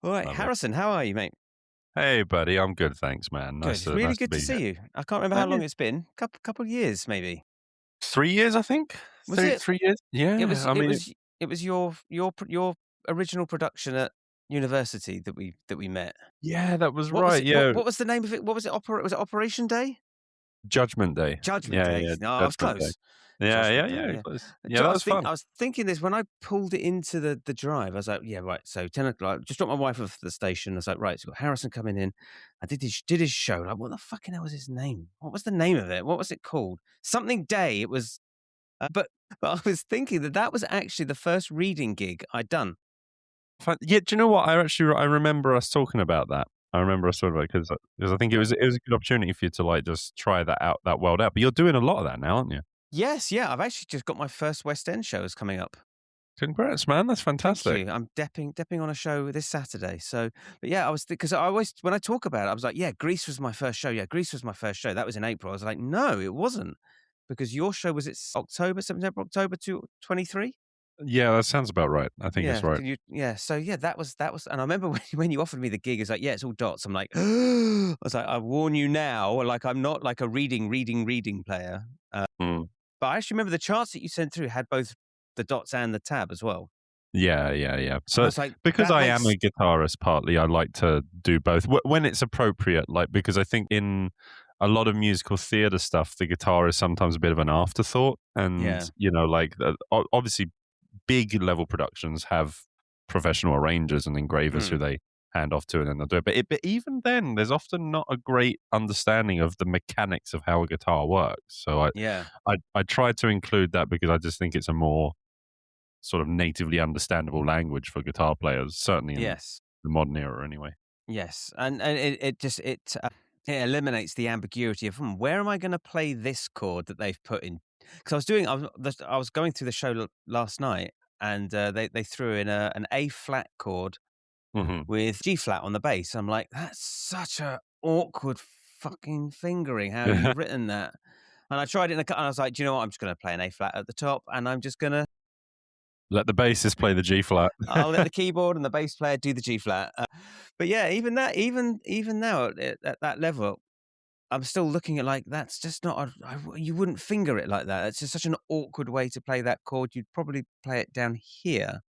All right, Lovely. Harrison, how are you, mate? Hey, buddy. I'm good, thanks, man. Good. It's really Nice to good to be here. see you. I can't remember how Hey, long it's been. Couple of years, maybe. 3 years, I think. Was it? 3 years. It Yeah. was. I It mean, was. It was your original production at university that we met. yeah, that was What was right. it? What Yeah, What was the name of it? What was it? Was it Operation Day? Judgment Day. Judgment Yeah, Day. yeah, No, I was Judgment Day. close. Yeah, yeah, Judgment Day. yeah. Yeah. Close. Yeah, that was fun. I was thinking this when I pulled it into the drive. I was like, yeah, right. So 10 o'clock. Just dropped my wife off at the station. I was like, right. So got Harrison coming in. I did his show. Like, what the fucking hell was his name? What was the name of it? What was it called? Something Day. It was. But I was thinking that was actually the first reading gig I'd done. Yeah, do you know what? I remember us talking about that. I remember us talking about it because I think it was a good opportunity for you to like just try that world out. But you're doing a lot of that now, aren't you? Yes, yeah. I've actually just got my first West End shows coming up. Congrats, man. That's Thank fantastic. you. I'm depping on a show this Saturday. So, but yeah, I was because I always when I talk about it, I was like, yeah, Greece was my first show. Yeah, Greece was my first show. That was in April. I was like, no, it wasn't because your show was October, September, October 23. Yeah, that sounds about right. I think it's Yeah, right. can you? Yeah, so yeah, that was, and I remember when you offered me the gig, it's like, yeah, it's all dots. I'm like, I was like, I warn you now, like I'm not like a reading player. Mm. But I actually remember the charts that you sent through had both the dots and the tab as well. Yeah, yeah, yeah. And I So was like, because that I am makes a guitarist, partly I like to do both when it's appropriate. Like because I think in a lot of musical theatre stuff, the guitar is sometimes a bit of an afterthought, and yeah, obviously big level productions have professional arrangers and engravers who mm, they hand off to, and then they'll do it. But even then, there's often not a great understanding of the mechanics of how a guitar works. So yeah, I try to include that because I just think it's a more sort of natively understandable language for guitar players, certainly in yes, the modern era, anyway. yes, and it eliminates the ambiguity of where am I going to play this chord that they've put in? Because I was going through the show last night, and they threw in an A flat chord Hmm. with G flat on the bass. I'm like, that's such a awkward fucking fingering. How you've written that? And I tried it and I was like, do you know what? I'm just going to play an A flat at the top, and I'm just going to Let the bassist play the G flat. I'll let the keyboard and the bass player do the G flat. But yeah, even now at that level, I'm still looking at like that's just not. You wouldn't finger it like that. It's just such an awkward way to play that chord. You'd probably play it down here,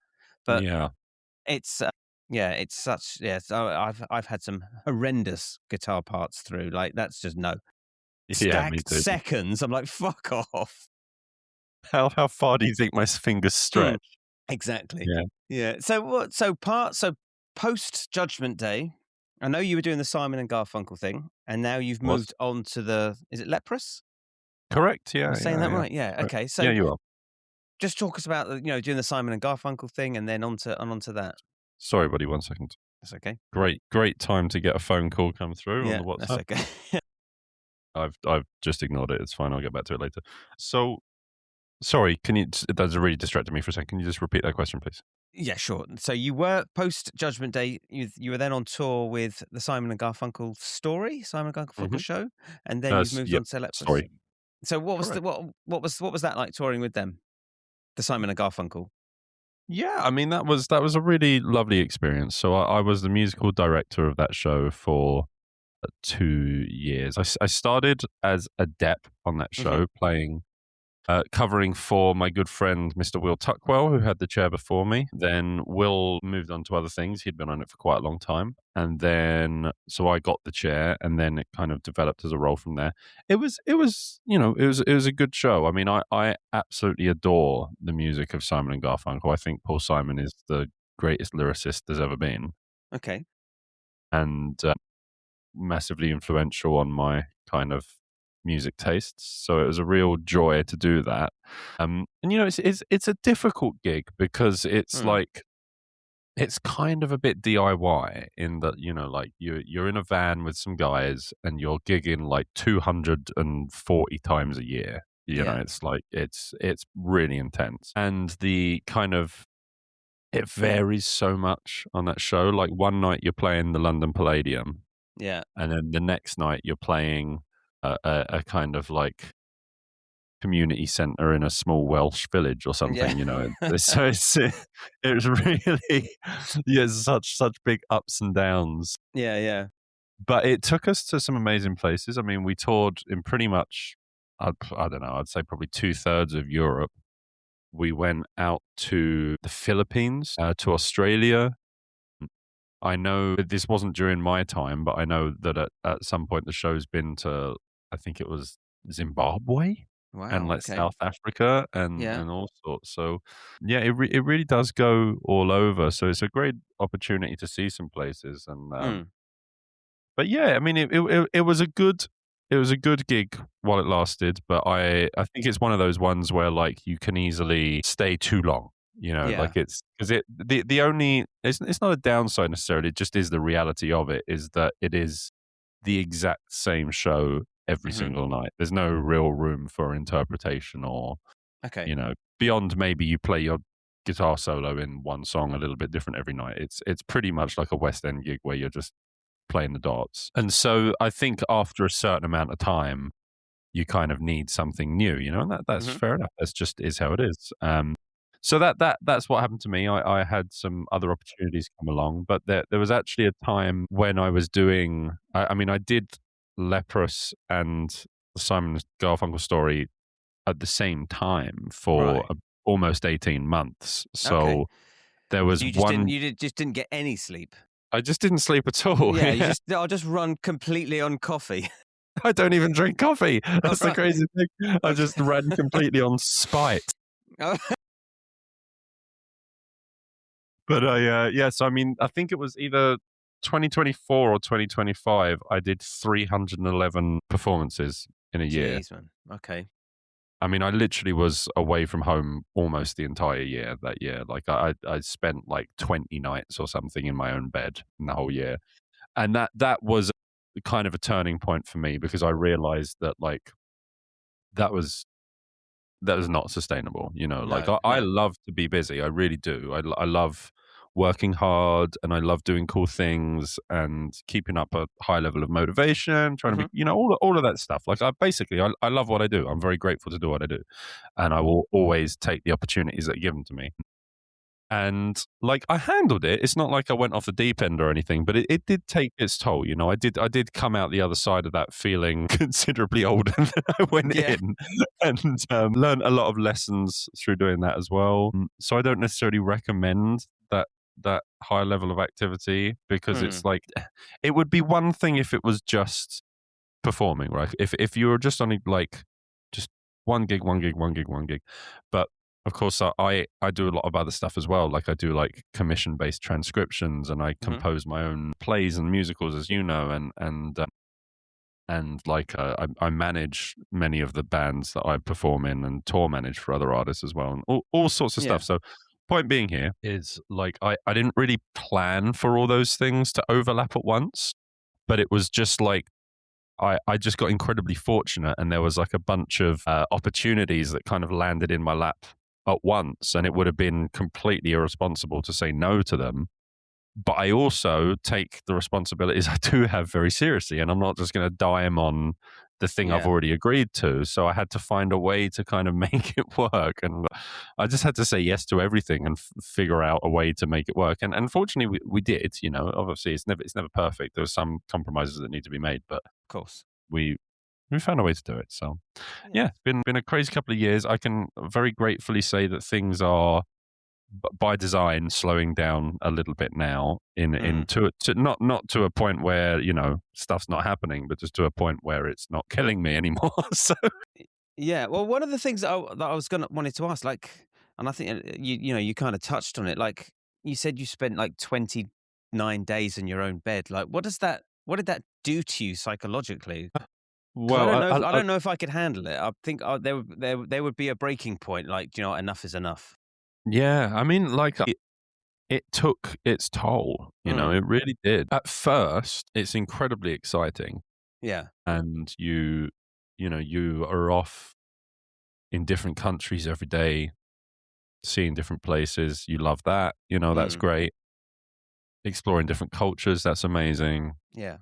but Yeah. it's yeah, it's such yeah. So I've had some horrendous guitar parts through. Like that's just no Yeah, me stacked too. seconds. I'm like fuck off. How far do you think my fingers Mm, stretch? exactly. Yeah. Yeah. So what? So post Judgment Day, I know you were doing the Simon and Garfunkel thing, and now you've Was moved on to the. Is it Leprous? correct. Am I Yeah, saying yeah, that yeah. right? Yeah. Right. Okay. Yeah, So you are. just talk us about doing the Simon and Garfunkel thing, and then onto that. Sorry, buddy, 1 second. That's okay. Great time to get a phone call come through on Yeah, the that's WhatsApp. okay. I've just ignored it. It's fine. I'll get back to it later. So sorry, can you? That's really distracted me for a second. Can you just repeat that question, please? Yeah, sure. So you were post Judgment Day. You were then on tour with the Simon and Garfunkel story, Simon and Garfunkel Hmm. show, and then you've moved Yep. on to Leprous. Sorry. So Correct. what was that like touring with them, the Simon and Garfunkel? Yeah, I mean that was a really lovely experience. So I was the musical director of that show for 2 years. I started as a dep on that Hmm. show, playing covering for my good friend Mr. Will Tuckwell, who had the chair before me. Then Will moved on to other things. He'd been on it for quite a long time. And then, so I got the chair, and then it kind of developed as a role from there. It was a good show. I mean, I absolutely adore the music of Simon and Garfunkel. I think Paul Simon is the greatest lyricist there's ever been, Okay. and massively influential on my kind of music tastes. So it was a real joy to do that. And it's a difficult gig because it's Hmm. like it's kind of a bit DIY in that like you're in a van with some guys and you're gigging like 240 times a year. Yeah. It's like it's really intense, and the kind of it varies so much on that show. Like one night you're playing the London Palladium, Yeah. and then the next night you're playing a kind of like community centre in a small Welsh village or something, you know. So it's really, yeah, such big ups and downs. Yeah. But it took us to some amazing places. I mean, we toured in pretty much, I don't know, I'd say probably 2/3 of Europe. We went out to the Philippines, to Australia. I know that this wasn't during my time, but I know that at some point the show's been to, I think it was Zimbabwe and Wow. like Okay. South Africa Yeah. and all sorts. So yeah, it really does go all over. So it's a great opportunity to see some places. And Mm. but yeah, I mean, it was a good gig while it lasted. But I think it's one of those ones where like you can easily stay too long. You know, Yeah. like it's because the only it's not a downside necessarily. It just is the reality of it is that it is the exact same show every Hmm. single night. There's no real room for interpretation or, Okay. you know, beyond maybe you play your guitar solo in one song a little bit different every night. It's pretty much like a West End gig where you're just playing the dots. And so I think after a certain amount of time, you kind of need something new, you know, and that's Hmm. fair enough. That's just is how it is. So that's what happened to me. I had some other opportunities come along, but there was actually a time when I was doing. I mean, I did Leprous and the Simon Garfunkel story at the same time for Right. almost 18 months. Okay. So there So was you just didn't. one. Just didn't get any sleep. I just didn't sleep at all. Yeah. Yeah. I'll just run completely on coffee. I don't even drink coffee. All That's the right. crazy thing. I just Okay. ran completely on spite. Oh, But yeah, so I mean, I think it was either 2024 or 2025. I did 311 performances in a year. jeez, man. Okay. I mean, I literally was away from home almost the entire year that year. Like I spent like 20 nights or something in my own bed in the whole year. And that was kind of a turning point for me because I realized that like that was not sustainable, you know. Like No. I No. love to be busy, I really do. I love working hard and I love doing cool things and keeping up a high level of motivation, trying to be, Hmm. you know, all of that stuff. Like I love what I do. I'm very grateful to do what I do, and I will always take the opportunities that are given to me. And like I handled it. It's not like I went off the deep end or anything, but it did take its toll. You know, I did come out the other side of that feeling considerably older than I went Yeah. in, and learned a lot of lessons through doing that as well. So I don't necessarily recommend that high level of activity because Hmm. it's like it would be one thing if it was just performing, right? If you were just on like just one gig, but of course I do a lot of other stuff as well. Like I do like commission based transcriptions, and I Hmm. compose my own plays and musicals, as you know, and like I manage many of the bands that I perform in, and tour manage for other artists as well, and all sorts of Yeah. stuff. So point being here is like I didn't really plan for all those things to overlap at once, but it was just like I just got incredibly fortunate, and there was like a bunch of opportunities that kind of landed in my lap at once, and it would have been completely irresponsible to say no to them. But I also take the responsibilities I do have very seriously, and I'm not just going to dime on the thing I've Yeah. already agreed to. So I had to find a way to kind of make it work, and I just had to say yes to everything and figure out a way to make it work. And unfortunately, we did. You know, obviously, it's never perfect. There were some compromises that need to be made, but Of course. we found a way to do it. So Yeah. yeah, it's been a crazy couple of years. I can very gratefully say that things are by design slowing down a little bit now Mm. to not to a point where, you know, stuff's not happening, but just to a point where it's not killing me anymore. So Yeah. Well, one of the things that I was gonna wanted to ask, like, and I think you know you kind of touched on it. Like you said, you spent like 29 days in your own bed. Like, what did that do to you psychologically? Because well, I don't know if I could handle it. I think there would be a breaking point. Like, you know, enough is enough. yeah, I mean, like it took its toll, you know, Mm. it really did. At first, it's incredibly exciting, Yeah. and you know, you are off in different countries every day, seeing different places. You love that, you know, that's Mm. great. Exploring different cultures, that's amazing. Yeah.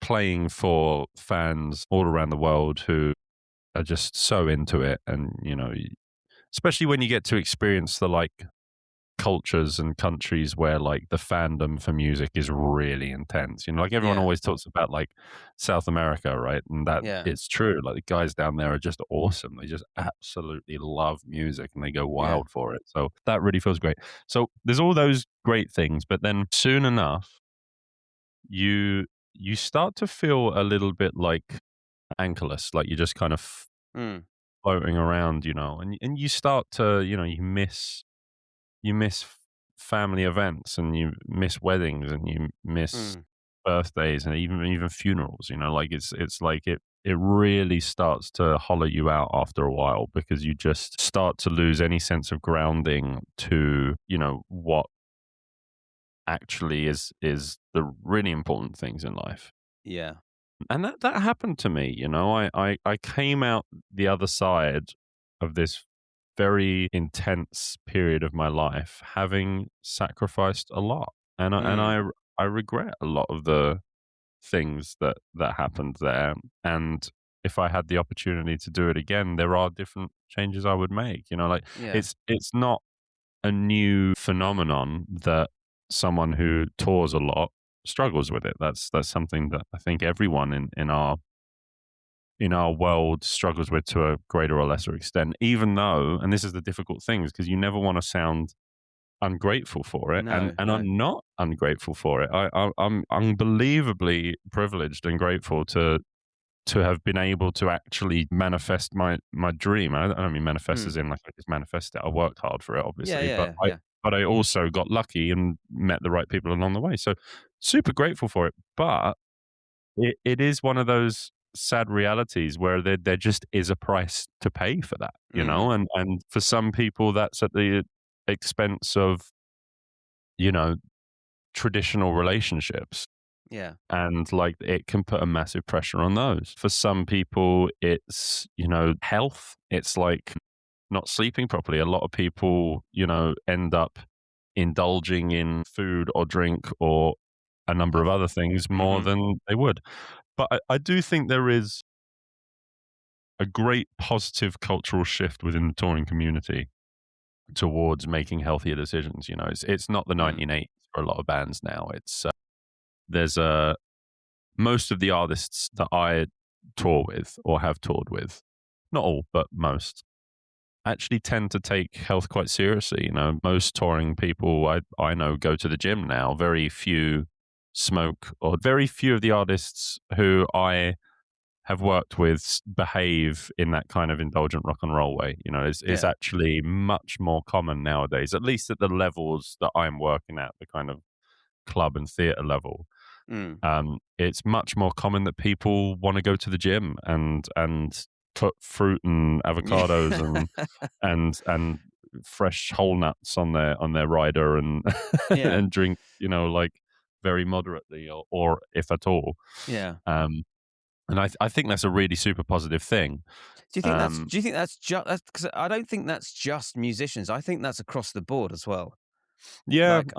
Playing for fans all around the world who are just so into it, and especially when you get to experience the like cultures and countries where like the fandom for music is really intense. Like everyone Yeah, always talks about like South America, right? And that yeah, it's true. Like the guys down there are just awesome. They just absolutely love music and they go yeah, wild for it. So that really feels great. So there's all those great things, but then soon enough, you you start to feel a little bit like anchorless, like you're just kind of mm, floating around, and you start to, you miss family events, and you miss weddings, and you miss mm, birthdays, and even funerals. Like it's like it really starts to hollow you out after a while, because you just start to lose any sense of grounding to what actually is the really important things in life. yeah, And that happened to me. I came out the other side of this very intense period of my life having sacrificed a lot, and I and mm, I I regret a lot of the things that happened there. And if I had the opportunity to do it again, there are different changes I would make. Like yeah, it's not a new phenomenon that someone who tours a lot struggles with it. That's something that I think everyone in our world struggles with to a greater or lesser extent. Even though, and this is the difficult thing, is because you never want to sound ungrateful for it, and no, and no, I'm not ungrateful for it. I'm unbelievably privileged and grateful to have been able to actually manifest my dream. I don't mean manifest mm, as in like I just manifest it. I worked hard for it, yeah, obviously, but yeah, I yeah, but I also got lucky and met the right people along the way. So super grateful for it. But it is one of those sad realities where there just is a price to pay for that, mm, and for some people that's at the expense of you know traditional relationships, yeah, and like it can put a massive pressure on those. For some people it's health. It's like not sleeping properly. A lot of people end up indulging in food or drink or a number of other, other things more mm-hmm, than they would. But I do think there is a great positive cultural shift within the touring community towards making healthier decisions. It's not the mm, 1980s for a lot of bands now. It's there's a most of the artists that I tour with or have toured with, not all, but most, actually tend to take health quite seriously. Most touring people I know go to the gym now. Very few smoke, or very few of the artists who I have worked with behave in that kind of indulgent rock and roll way. It's yeah, actually much more common nowadays, at least at the levels that I'm working at, the kind of club and theater level. mm, It's much more common that people want to go to the gym and put fruit and yeah, avocados and fresh whole nuts on their rider, and yeah, and drink like very moderately, or if at all. yeah. Um, and I think that's a really super positive thing. Um, Do you think that's just because I don't think that's just musicians. I think that's across the board as well. yeah, Like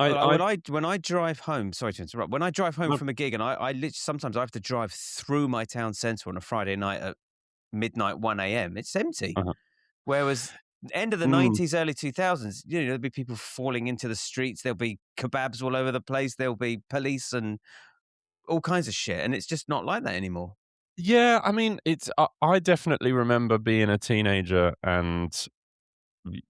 when I drive home, sorry to interrupt. When I drive home no, from a gig, and I literally sometimes I have to drive through my town centre on a Friday night at midnight, 1 a.m. It's empty. uh-huh. Whereas end of the Mm, 90s, early 2000s, there'll be people falling into the streets. There'll be kebabs all over the place. There'll be police and all kinds of shit. And it's just not like that anymore. yeah, I mean, I definitely remember being a teenager and y-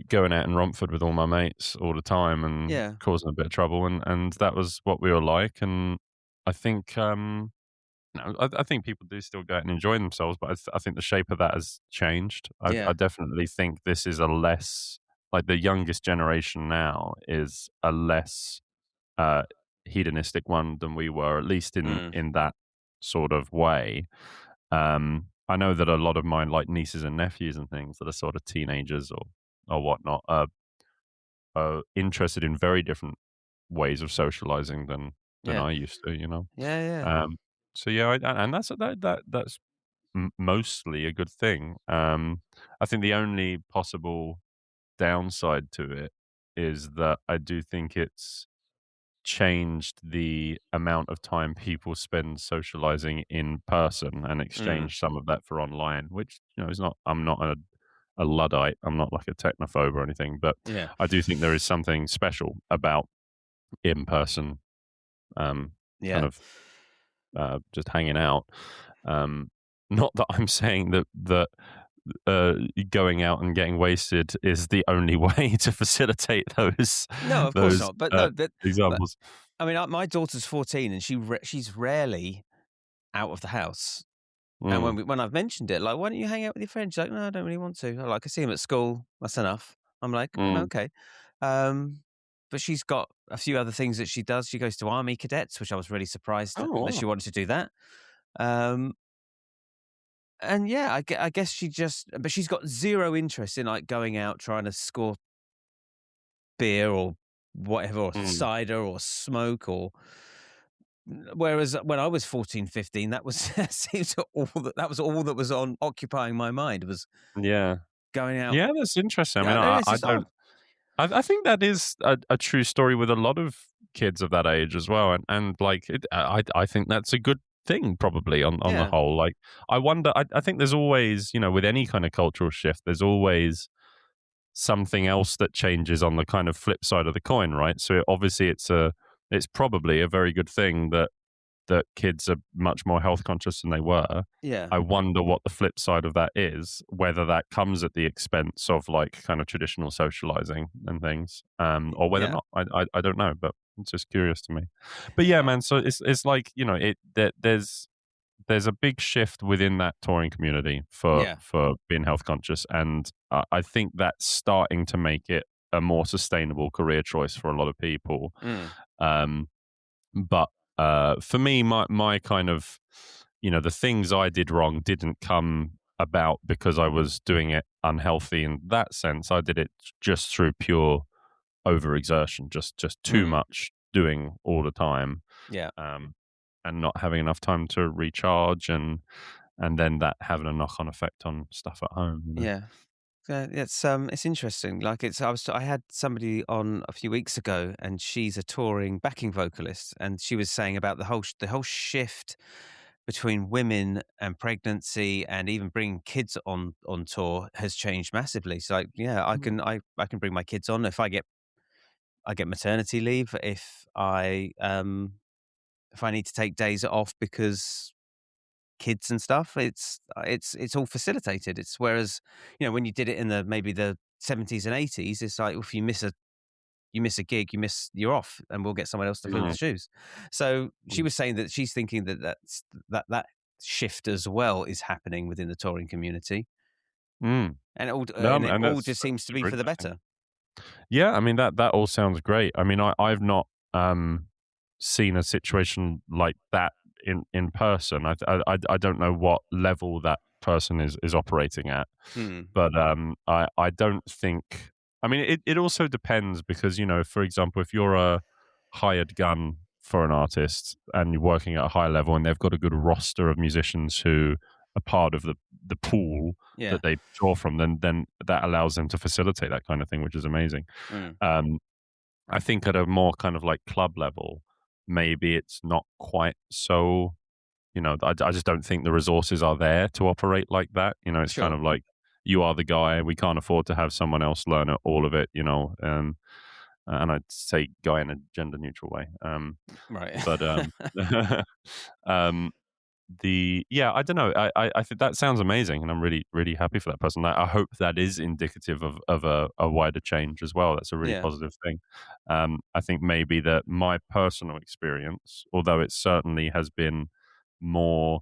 going out in Romford with all my mates all the time and Yeah. causing a bit of trouble, and that was what we were like. And I think no, I think people do still go out and enjoy themselves, but I think the shape of that has changed. I Yeah. definitely think this is a less, like, the youngest generation now is a less uh, hedonistic one than we were, at least in Mm. that sort of way. I know that a lot of my like nieces and nephews and things that are sort of teenagers or whatnot are interested in very different ways of socializing than Yeah. I used to. Yeah. Yeah. Um, so yeah, and that's mostly a good thing. I think the only possible downside to it is that I do think it's changed the amount of time people spend socializing in person and Mm. exchange some of that for online, which, is not, I'm not a Luddite. I'm not like a technophobe or anything, but Yeah. I do think there is something special about in person, kind Yeah. of just hanging out. Um, not that I'm saying that going out and getting wasted is the only way to facilitate those No, of course those not. But no, but examples. I mean, my daughter's 14, and she's rarely out of the house. And Mm, when I've mentioned it, like, why don't you hang out with your friends? She's like, no, I don't really want to. I see him at school. That's enough. I'm like, "Oh, mm. okay. Um, but she's got a few other things that she does. She goes to army cadets, which I was really surprised Oh, that wow. she wanted to do that. Um, and yeah, I guess but she's got zero interest in like going out trying to score beer or whatever, or Mm, cider or smoke or. Whereas when I was 14, 15, that was seems to that was all that was on occupying my mind was yeah. going out. Yeah, that's interesting. I mean, Yeah, no, it's I just don't. I think that is a true story with a lot of kids of that age as well, and like I think that's a good thing probably on the yeah, whole. Like I wonder. I think there's always, with any kind of cultural shift, there's always something else that changes on the kind of flip side of the coin, right? So obviously it's probably a very good thing that kids are much more health conscious than they were. yeah, I wonder what the flip side of that is, whether that comes at the expense of like kind of traditional socializing and things, or whether yeah, not. I don't know, but it's just curious to me. But yeah, man. So it's like, there's a big shift within that touring community for yeah, being health conscious, and I think that's starting to make it a more sustainable career choice for a lot of people. mm, Um, but for me, my kind of, the things I did wrong didn't come about because I was doing it unhealthy in that sense. I did it just through pure overexertion, just too mm, much doing all the time, yeah, um, and not having enough time to recharge, and then that having a knock on effect on stuff at home. yeah. It's interesting. Like I had somebody on a few weeks ago, and she's a touring backing vocalist, and she was saying about the whole shift between women and pregnancy, and even bringing kids on tour has changed massively. So, like, yeah, Mm. I can bring my kids on if I get maternity leave, if I need to take days off because kids and stuff. It's all facilitated. It's whereas, when you did it in maybe the 70s and 80s, it's like if you miss a gig, you're off, and we'll get someone else to fill the Mm, shoes. So she mm, was saying that she's thinking that shift as well is happening within the touring community, mm. No, and it and all that's just seems to be super for the interesting. better. Yeah, I mean that all sounds great. I mean, I've not seen a situation like that in person. I don't know what level that person is operating at, Hmm. but I don't think. I mean, it also depends because, for example, if you're a hired gun for an artist and you're working at a high level and they've got a good roster of musicians who are part of the pool Yeah. that they draw from, then that allows them to facilitate that kind of thing, which is amazing. Mm. Um, I think at a more kind of like club level, maybe it's not quite so. I just don't think the resources are there to operate like that. It's kind Sure. of like you are the guy. We can't afford to have someone else learn all of it. And I'd say guy in a gender neutral way. Right. But um, I don't know. I think that sounds amazing, and I'm really really happy for that person. I hope that is indicative of a wider change as well. That's a really Yeah. positive thing. I think maybe that my personal experience, although it certainly has been more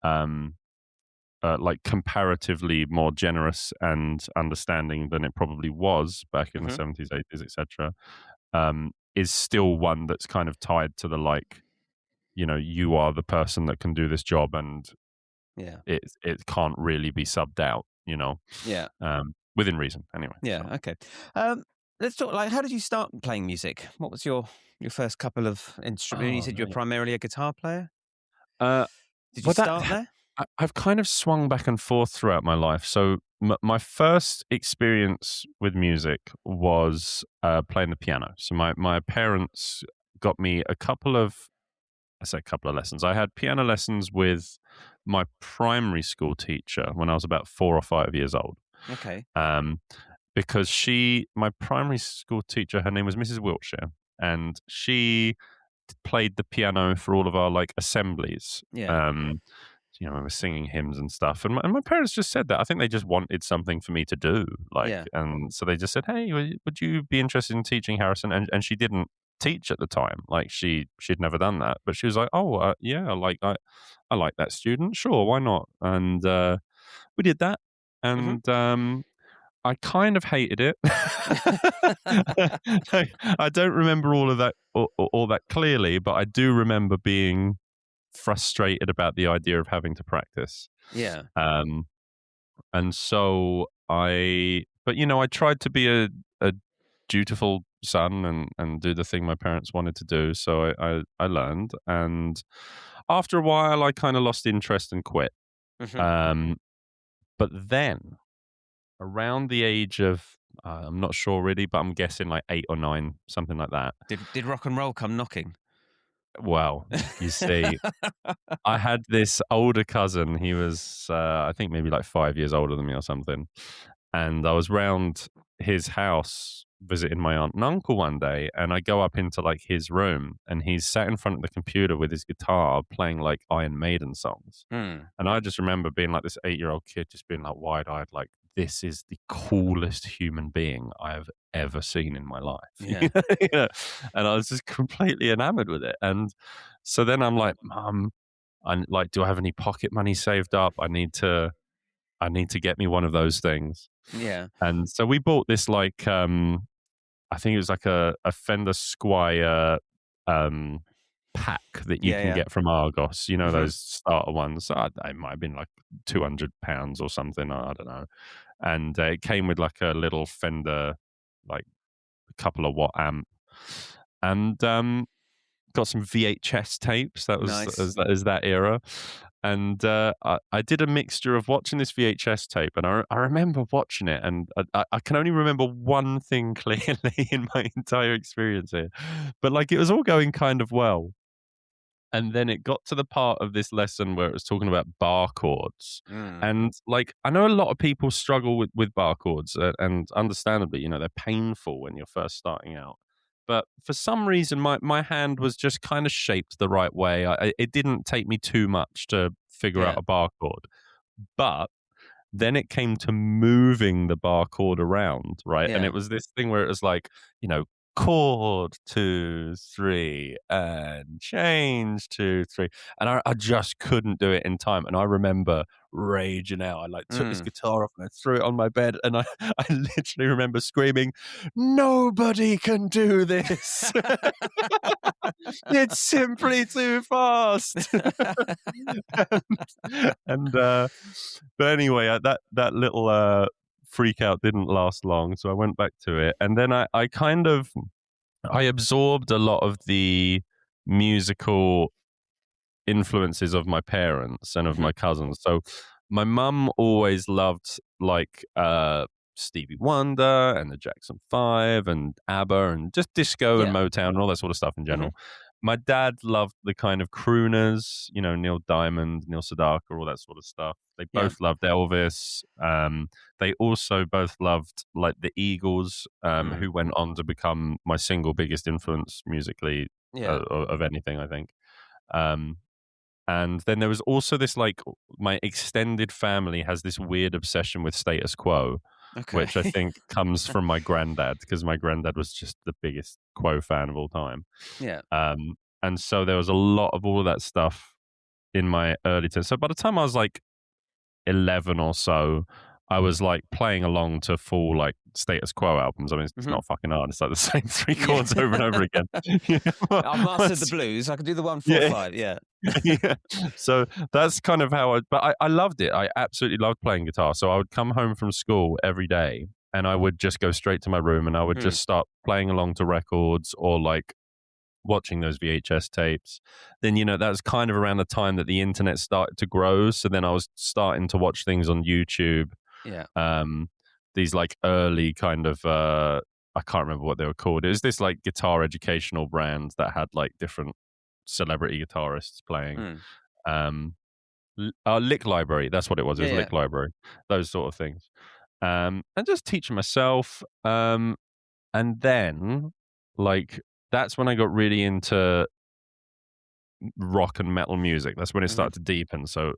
um, like comparatively more generous and understanding than it probably was back in the Hmm. 70s, 80s, etc., is still one that's kind of tied to the like, you are the person that can do this job, and Yeah. it can't really be subbed out, Yeah. within reason anyway. So Yeah. Okay. Um, let's talk. Like, how did you start playing music? What was your first couple of instruments? You oh said you're mate. primarily a guitar player. Uh, Did you well, start there? I've kind of swung back and forth throughout my life. So my first experience with music was playing the piano. So my parents got me a couple of lessons. I had piano lessons with my primary school teacher when I was about 4 or 5 years old. Okay. Because my primary school teacher, her name was Mrs. Wiltshire, and she played the piano for all of our like assemblies. Yeah. We were singing hymns and stuff, and my parents just said that. I think they just wanted something for me to do, Yeah. and so they just said, "Hey, would you be interested in teaching Harrison?" And she didn't teach at the time, like she'd never done that, but she was like, "Oh, yeah, like I like that student, sure, why not?" And we did that, Mhm. and I kind of hated it. I don't remember all of that all that clearly, but I do remember being frustrated about the idea of having to practice. Yeah. Um, and so but I tried to be a dutiful son and do the thing my parents wanted to do. So I learned, and after a while, I kind of lost interest and quit. Mhm. Um, but then around the age of I'm not sure really, but I'm guessing like 8 or 9, something like that. Did rock and roll come knocking? Well, you see, I had this older cousin. He was, I think, maybe like 5 years older than me or something. And I was round his house visiting my aunt and uncle one day, and I go up into like his room, and he's sat in front of the computer with his guitar playing like Iron Maiden songs. Mm. And I just remember being like this 8-year-old kid, just being like wide-eyed, like, this is the coolest human being I have ever seen in my life. Yeah. Yeah. And I was just completely enamored with it. And so then I'm like, Mum, do I have any pocket money saved up? I need to get me one of those things. Yeah. And so we bought this like I think it was like a Fender Squier pack that you can Yeah. get from Argos, Mhm. those starter ones. It might have been like £200 or something. I don't know. And it came with like a little Fender, like a couple of watt amp, and got some VHS tapes. That was Nice. as that era. And I did a mixture of watching this VHS tape, and I remember watching it, and I can only remember one thing clearly in my entire experience here. But like it was all going kind of well. And then it got to the part of this lesson where it was talking about bar chords. Mm. And like, I know a lot of people struggle with bar chords, and understandably, they're painful when you're first starting out. But for some reason, my hand was just kind of shaped the right way. It didn't take me too much to figure out Yeah. a bar chord. But then it came to moving the bar chord around, right? And Yeah. it was this thing where it was like, chord 2 3 and change 2 3, and I just couldn't do it in time. And I remember raging out. I like took this Mm. guitar off and I threw it on my bed, and I literally remember screaming, "Nobody can do this! It's simply too fast!" But anyway, that little freak out didn't last long, so I went back to it, and then I absorbed a lot of the musical influences of my parents and of Mhm. my cousins. So my mum always loved like Stevie Wonder and the Jackson 5 and ABBA and just disco and Yeah. Motown and all that sort of stuff in general. Mhm. My dad loved the kind of crooners, Neil Diamond, Neil Sedaka, all that sort of stuff. They Yeah. both loved Elvis. They also both loved like the Eagles, who went on to become my single biggest influence musically Yeah. of anything, I think. And then there was also this like my extended family has this weird obsession with Status Quo, Okay. which I think comes from my granddad, because my granddad was just the biggest Quo fan of all time. Yeah. And so there was a lot of all of that stuff in my early teens. So by the time I was like 11 or so, I was like playing along to full like Status Quo albums. I mean, it's Mhm. not fucking hard. It's like the same 3 Yeah. chords over and over again. I've mastered the blues. I can do the 1 4 Yeah. 5. Yeah. Yeah. So that's kind of how I loved it. I absolutely loved playing guitar. So I would come home from school every day, and I would just go straight to my room, and I would just start playing along to records or like watching those VHS tapes. Then, that was kind of around the time that the internet started to grow. So then I was starting to watch things on YouTube. Yeah. These like early kind of I can't remember what they were called. It was this like guitar educational brand that had like different celebrity guitarists playing. Um, Lick Library, that's what it was. It was Yeah. Lick Library, those sort of things. And just teaching myself. And then, like, that's when I got really into rock and metal music. That's when it started to deepen. So,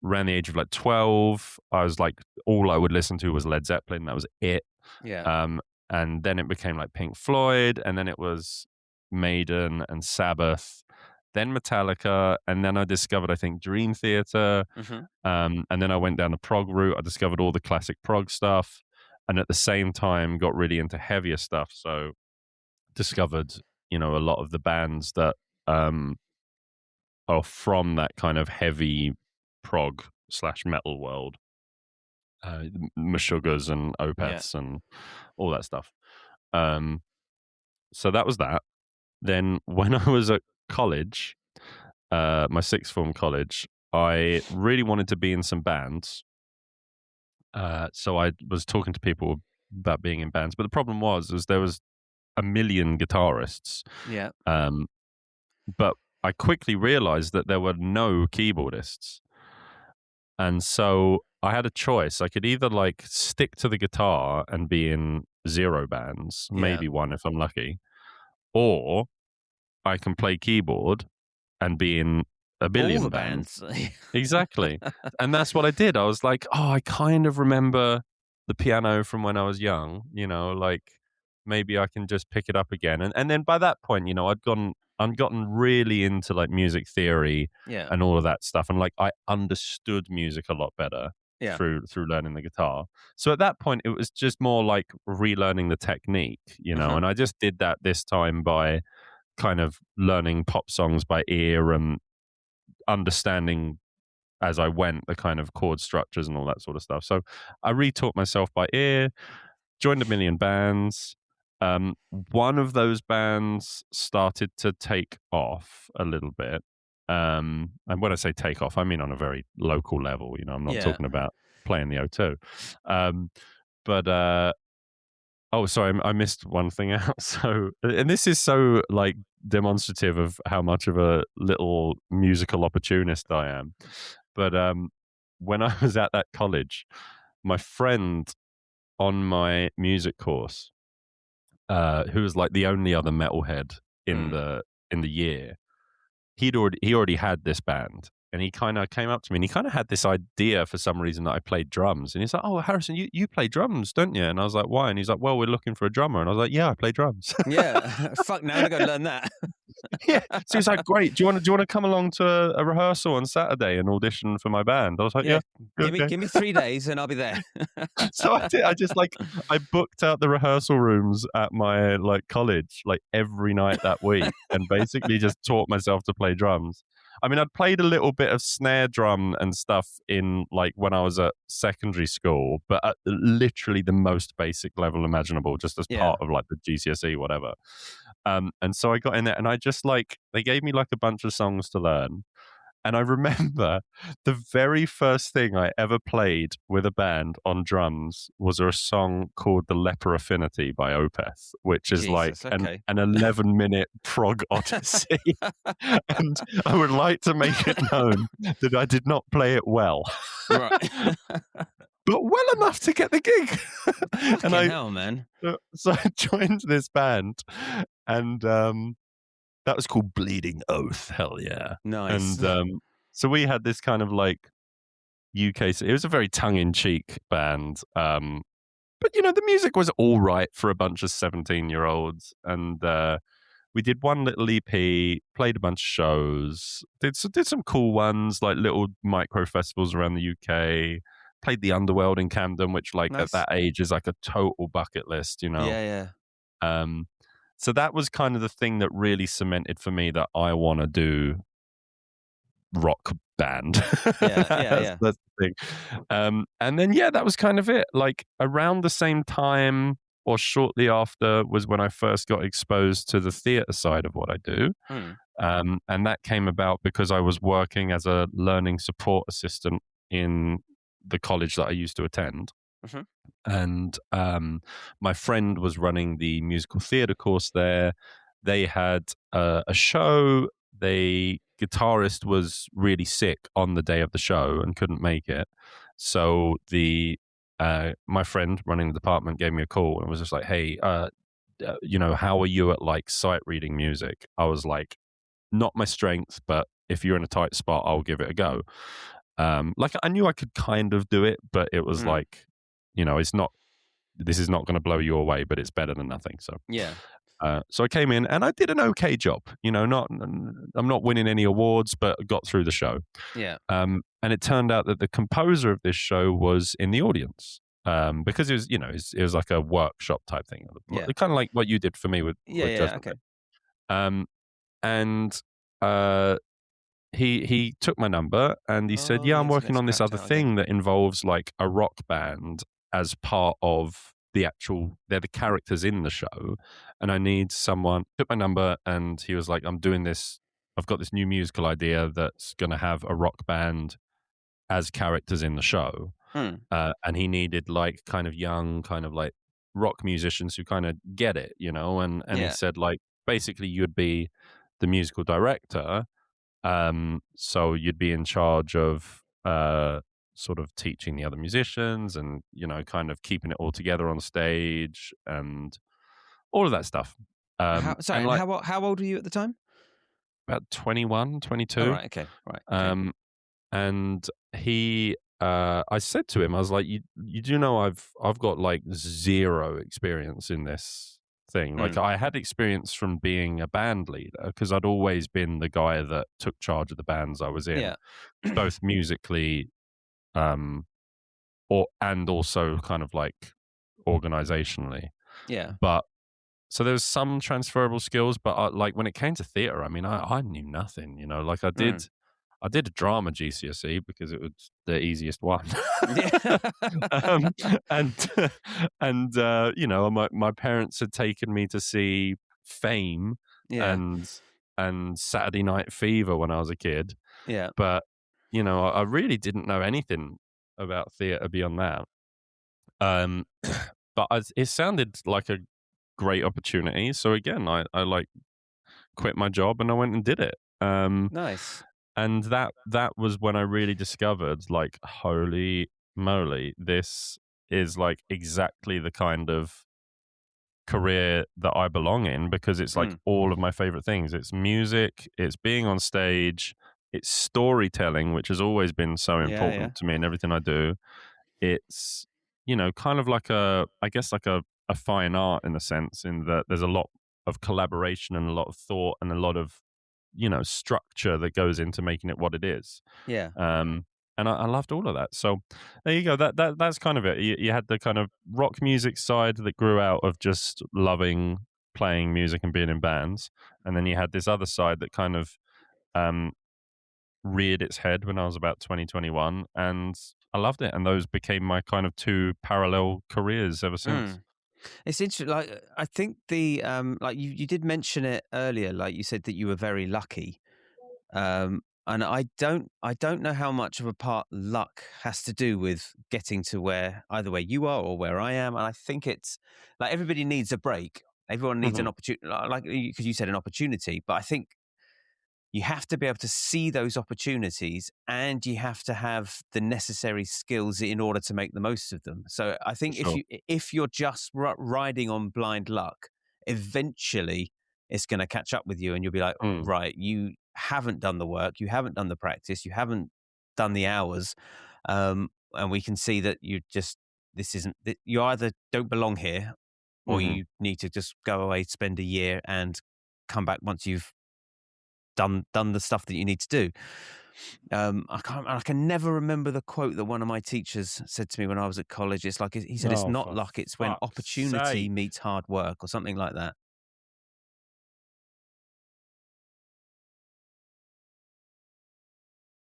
around the age of like 12, I was like, all I would listen to was Led Zeppelin. That was it. Yeah. And then it became like Pink Floyd, and then it was Maiden and Sabbath, then Metallica, and then I discovered, I think, Dream Theater. And then I went down the prog route. I discovered all the classic prog stuff, and at the same time got really into heavier stuff. So discovered, a lot of the bands that are from that kind of heavy prog / metal world. Meshuggahs and Opeths and all that stuff. So that was that. Then when I was at college, my sixth form college, I really wanted to be in some bands. So I was talking to people about being in bands, but the problem was there was a million guitarists. Yeah. But I quickly realized that there were no keyboardists. And so I had a choice. I could either like stick to the guitar and be in 0 bands, maybe 1 if I'm lucky, or I can play keyboard and be in a billion all the bands. bands. Exactly. And that's what I did. I was like, I kind of remember the piano from when I was young, like maybe I can just pick it up again. And then by that point, I'd gotten really into like music theory and all of that stuff. And like I understood music a lot better through learning the guitar. So at that point, it was just more like relearning the technique, and I just did that this time by kind of learning pop songs by ear and understanding as I went the kind of chord structures and all that sort of stuff. So I retaught myself by ear, joined a million bands. One of those bands started to take off a little bit. And when I say take off, I mean on a very local level. I'm not talking about playing the O2. Oh, sorry, I missed one thing out. So, and this is so like demonstrative of how much of a little musical opportunist I am. But when I was at that college, my friend on my music course, who was like the only other metalhead in the year, he already had this band. And he kind of came up to me and he kind of had this idea for some reason that I played drums. And he's like, "Oh, Harrison, you play drums, don't you?" And I was like, "Why?" And he's like, "Well, we're looking for a drummer." And I was like, "Yeah, I play drums." Yeah. Fuck, now I got to learn that. Yeah. So he's like, "Great. Do you want to come along to a rehearsal on Saturday and audition for my band?" I was like, "Yeah." Give me 3 days and I'll be there. So I did. I booked out the rehearsal rooms at my like college like every night that week and basically just taught myself to play drums. I mean, I'd played a little bit of snare drum and stuff in like when I was at secondary school, but at literally the most basic level imaginable, just as part of like the GCSE, whatever. And so I got in there and I just like, they gave me like a bunch of songs to learn. And I remember the very first thing I ever played with a band on drums was a song called The Leper Affinity by Opeth, which is like an 11-minute prog odyssey. And I would like to make it known that I did not play it well. Right. But well enough to get the gig. Fucking hell, man. So I joined this band and that was called Bleeding Oath. Hell yeah. Nice. And so we had this kind of like UK, it was a very tongue-in-cheek band. But, the music was all right for a bunch of 17-year-olds. And we did one little EP, played a bunch of shows, did some cool ones, like little micro festivals around the UK, played the Underworld in Camden, which like at that age is like a total bucket list, Yeah. So that was kind of the thing that really cemented for me that I want to do rock band. Yeah. That's the thing. And then, that was kind of it. Like around the same time or shortly after was when I first got exposed to the theater side of what I do. And that came about because I was working as a learning support assistant in the college that I used to attend. Mhm. And my friend was running the musical theatre course there. They had a show. The guitarist was really sick on the day of the show and couldn't make it. So my friend running the department gave me a call and was just like, "Hey, how are you at like sight reading music?" I was like, "Not my strength, but if you're in a tight spot, I'll give it a go." Like I knew I could kind of do it, but it was Mm. like, it's not. This is not going to blow you away, but it's better than nothing. Yeah. So I came in and I did an okay job. I'm not winning any awards, but got through the show. Yeah. And it turned out that the composer of this show was in the audience. Because it was, it was like a workshop type thing, Yeah. kind of like what you did for me with Yeah. Yeah. Judgment Okay. Day. Um, and uh, he took my number and he said, Oh, "Yeah, the I'm working internet's on this crapped other out again. thing that involves like a rock band as part of they're the characters in the show, and I need someone." Took my number and he was like, "I'm doing this. I've got this new musical idea that's going to have a rock band as characters in the show." Mm. And he needed like kind of young, kind of like rock musicians who kind of get it, and he Yeah. said like basically you'd be the musical director, so you'd be in charge of sort of teaching the other musicians and, kind of keeping it all together on stage and all of that stuff. Sorry, And and like how old were you at the time? about 21, Oh, 22. right. Okay. Right. Okay. Um, and I said to him, I was like, you do know I've got like zero experience in this thing. Like Mm. I had experience from being a band leader because I'd always been the guy that took charge of the bands I was in, Yeah. both musically, um, and also kind of like organizationally. Yeah. But so there was some transferable skills, but like when it came to theater, I mean, I knew nothing. Like Mm. I did a drama GCSE because it was the easiest one. Yeah. um, and my parents had taken me to see Fame Yeah. and Saturday Night Fever when I was a kid, Yeah. but I really didn't know anything about theater beyond that. But it sounded like a great opportunity, so again, I like quit my job and I went and did it. Nice. And that was when I really discovered, like, holy moly, this is like exactly the kind of career that I belong in because it's like Mm. all of my favorite things. It's music, it's being on stage, it's storytelling, which has always been so Yeah. Yeah. important to me in everything I do. It's, kind of like I guess like a fine art in a sense, in that there's a lot of collaboration and a lot of thought and a lot of, structure that goes into making it what it is. Yeah. And I loved all of that. So there you go. That's kind of it. You had the kind of rock music side that grew out of just loving playing music and being in bands, and then you had this other side that kind of um, reared its head when I was about 2021, and I loved it. And those became my kind of two parallel careers ever since. Mm. It's interesting. Like I think the like you did mention it earlier. Like you said that you were very lucky. And I don't know how much of a part luck has to do with getting to where either where you are or where I am. And I think it's like everybody needs a break. Everyone needs an Hmm. opportunity, like because you said an opportunity. But I think you have to be able to see those opportunities and you have to have the necessary skills in order to make the most of them. So I For think if sure. you're just riding on blind luck, eventually it's going to catch up with you and you'll be like, Mm. right, you haven't done the work, you haven't done the practice, you haven't done the hours, and we can see that you either don't belong here or Hmm. you need to just go away, spend a year, and come back once you've done the stuff that you need to do. I can never remember the quote that one of my teachers said to me when I was at college. It's like he said, "It's Oh, not for luck; it's when fuck's opportunity sake! meets hard work," or something like that.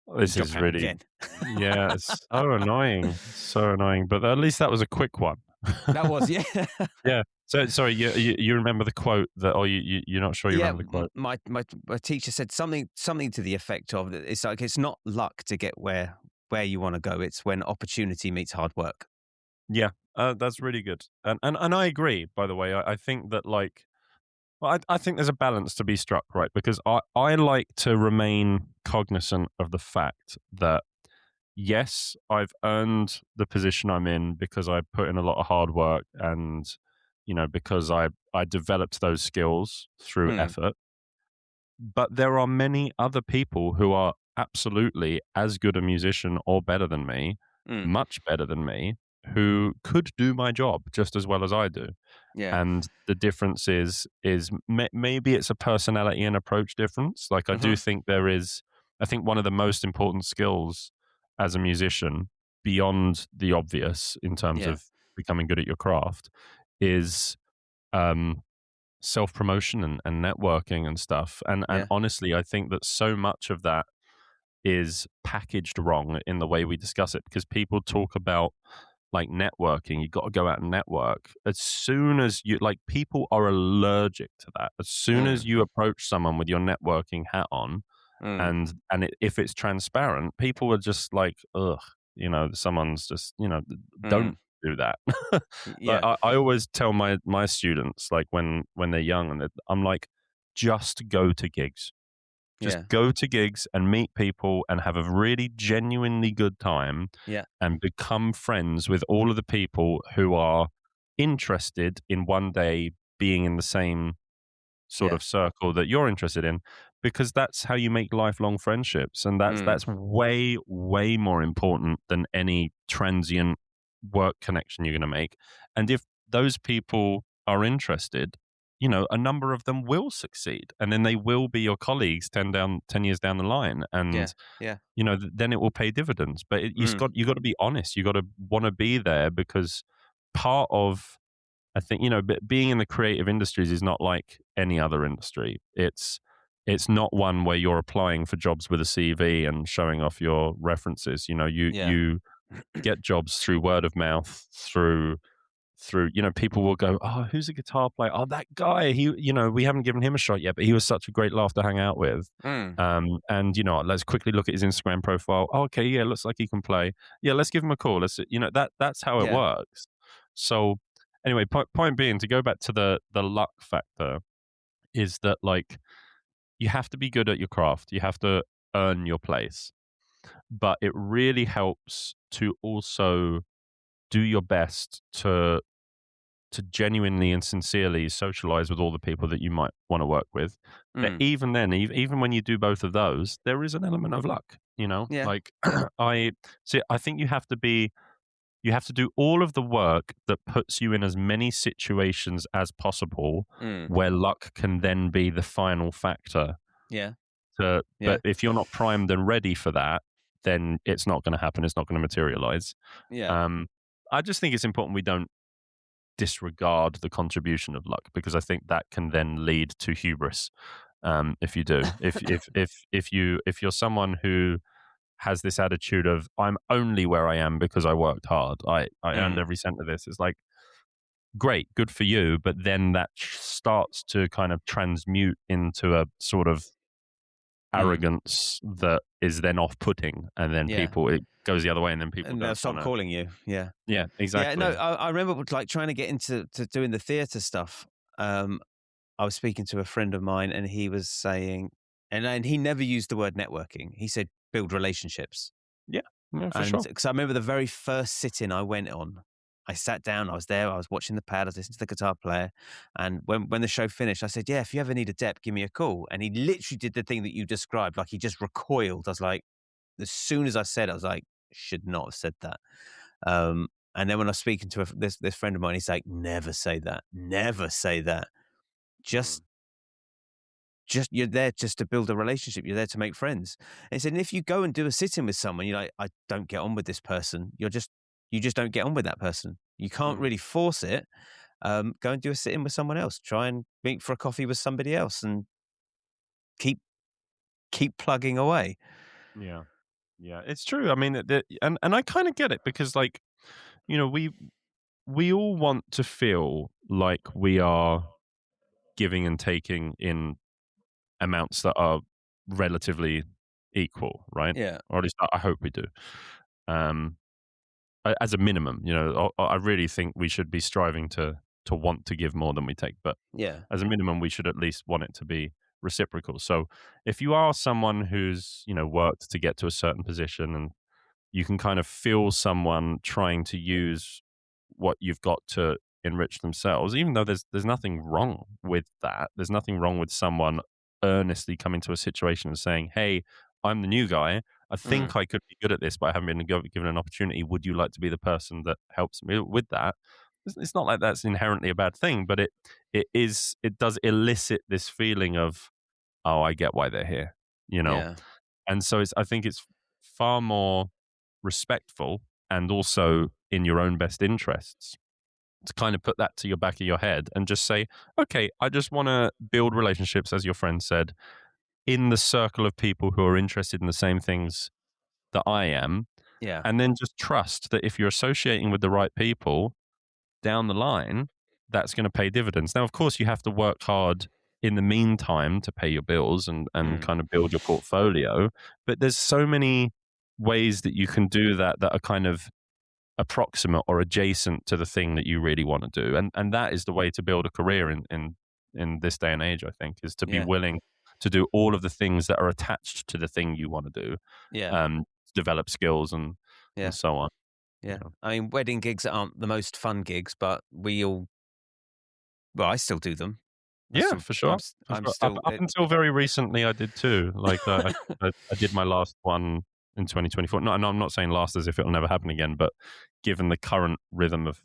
You This dropped is out really, again. yeah, it's so annoying, so annoying. But at least that was a quick one. That was, yeah. Yeah. So sorry, you remember the quote that, or you're not sure you Yeah, remember the quote? my teacher said something to the effect of that it's like it's not luck to get where you want to go. It's when opportunity meets hard work. Yeah, that's really good, and I agree. By the way, I think that like, well, I think there's a balance to be struck, right? Because I like to remain cognizant of the fact that yes, I've earned the position I'm in because I put in a lot of hard work and because I developed those skills through Mm, effort. But there are many other people who are absolutely as good a musician or better than me, mm, much better than me, who could do my job just as well as I do. yeah. And the difference is maybe it's a personality and approach difference. Like I do Mhm. think there is. I think one of the most important skills as a musician, beyond the obvious in terms Yeah. of becoming good at your craft, is um, self promotion and networking and stuff. And Yeah. honestly, I think that so much of that is packaged wrong in the way we discuss it because people talk about like networking. You got to go out and network. As soon as you like, people are allergic to that. As soon as Mm, you approach someone with your networking hat on, mm, and if it's transparent, people are just like, ugh, someone's just, don't mm. do that. Like Yeah. I always tell my students, like when they're young, and I'm like, just go to gigs. Just Yeah. go to gigs and meet people and have a really genuinely good time Yeah. and become friends with all of the people who are interested in one day being in the same sort Yeah. of circle that you're interested in, because that's how you make lifelong friendships, and that's Mm, that's way more important than any transient work connection you're going to make. And if those people are interested, a number of them will succeed, and then they will be your colleagues 10 years down the line, yeah. and Yeah. then it will pay dividends. But Mm, you got to be honest. You got to want to be there, because part of, I think, being in the creative industries is not like any other industry. It's not one where you're applying for jobs with a CV and showing off your references. yeah. You get jobs through word of mouth, through people will go, oh, who's a guitar player? Oh, that guy. We haven't given him a shot yet, but he was such a great laugh to hang out with. Mm, And let's quickly look at his Instagram profile. Oh, okay, yeah, looks like he can play. Yeah, let's give him a call. Let's, that's how it yeah. works. So anyway, point being, to go back to the luck factor, is that like you have to be good at your craft. You have to earn your place, but it really helps to also do your best to genuinely and sincerely socialize with all the people that you might want to work with. But Mm, even then, even when you do both of those, there is an element of luck. yeah. Like I see. I think you have to do all of the work that puts you in as many situations as possible Mm, where luck can then be the final factor. yeah. But Yeah. if you're not primed and ready for that, then it's not going to happen. It's not going to materialize. Yeah. Um, I just think it's important we don't disregard the contribution of luck, because I think that can then lead to hubris. If you do, if you're someone who has this attitude of, I'm only where I am because I worked hard, I earned Mm, every cent of this, it's like, great, good for you, but then that starts to kind of transmute into a sort of mm, arrogance that is then off-putting, and then yeah. people, it goes the other way, and then people And they'll don't want stop to. calling you. Yeah. Yeah, Yeah. No, exactly. I remember like trying to get into doing the theatre stuff. Um, I was speaking to a friend of mine, and he was saying, and he never used the word networking. He said build relationships. Yeah, yeah, for And sure. because I remember the very first sitting I went on, I sat down, I was there, I was watching the pad, I was listening to the guitar player. And when the show finished, I said, yeah, if you ever need a dep, give me a call. And he literally did the thing that you described, like he just recoiled. I was like, as soon as I said it, I was like, should not have said that. And then when I was speaking to this friend of mine, he's like, never say that. Never say that. Mm. Just just you're there just to build a relationship. You're there to make friends. And he said, and if you go and do a sit-in with someone, you're like, I don't get on with this person. You just don't get on with that person. You can't Mm. really force it. Go and do a sit-in with someone else. Try and meet for a coffee with somebody else, and keep plugging away. Yeah. Yeah, it's true. I mean, and I kind of get it, because like, you know, we all want to feel like we are giving and taking in amounts that are relatively equal, right? Yeah. Or at least I hope we do. Um, as a minimum, I really think we should be striving to want to give more than we take. But Yeah. as a minimum, we should at least want it to be reciprocal. So if you are someone who's, worked to get to a certain position and you can kind of feel someone trying to use what you've got to enrich themselves, even though there's nothing wrong with that. There's nothing wrong with someone earnestly coming to a situation and saying, "Hey, I'm the new guy. I think I could be good at this, but I haven't been given an opportunity. Would you like to be the person that helps me with that?" It's not like that's inherently a bad thing, but it does elicit this feeling of, "Oh, I get why they're here," Yeah. And so I think it's far more respectful and also in your own best interests to kind of put that to your back of your head and just say, okay, I just want to build relationships, as your friend said, in the circle of people who are interested in the same things that I am. Yeah. And then just trust that if you're associating with the right people down the line, that's going to pay dividends. Now, of course, you have to work hard in the meantime to pay your bills and kind of build your portfolio. But there's so many ways that you can do that are kind of approximate or adjacent to the thing that you really want to do. And that is the way to build a career in this day and age, I think, is to be willing to do all of the things that are attached to the thing you want to do. Yeah. Develop skills and so on. Yeah. I mean, wedding gigs aren't the most fun gigs, but I still do them. For sure. I'm still up until very recently, I did too. Like I did my last one in 2024. No, I'm not saying last as if it'll never happen again, but given the current rhythm of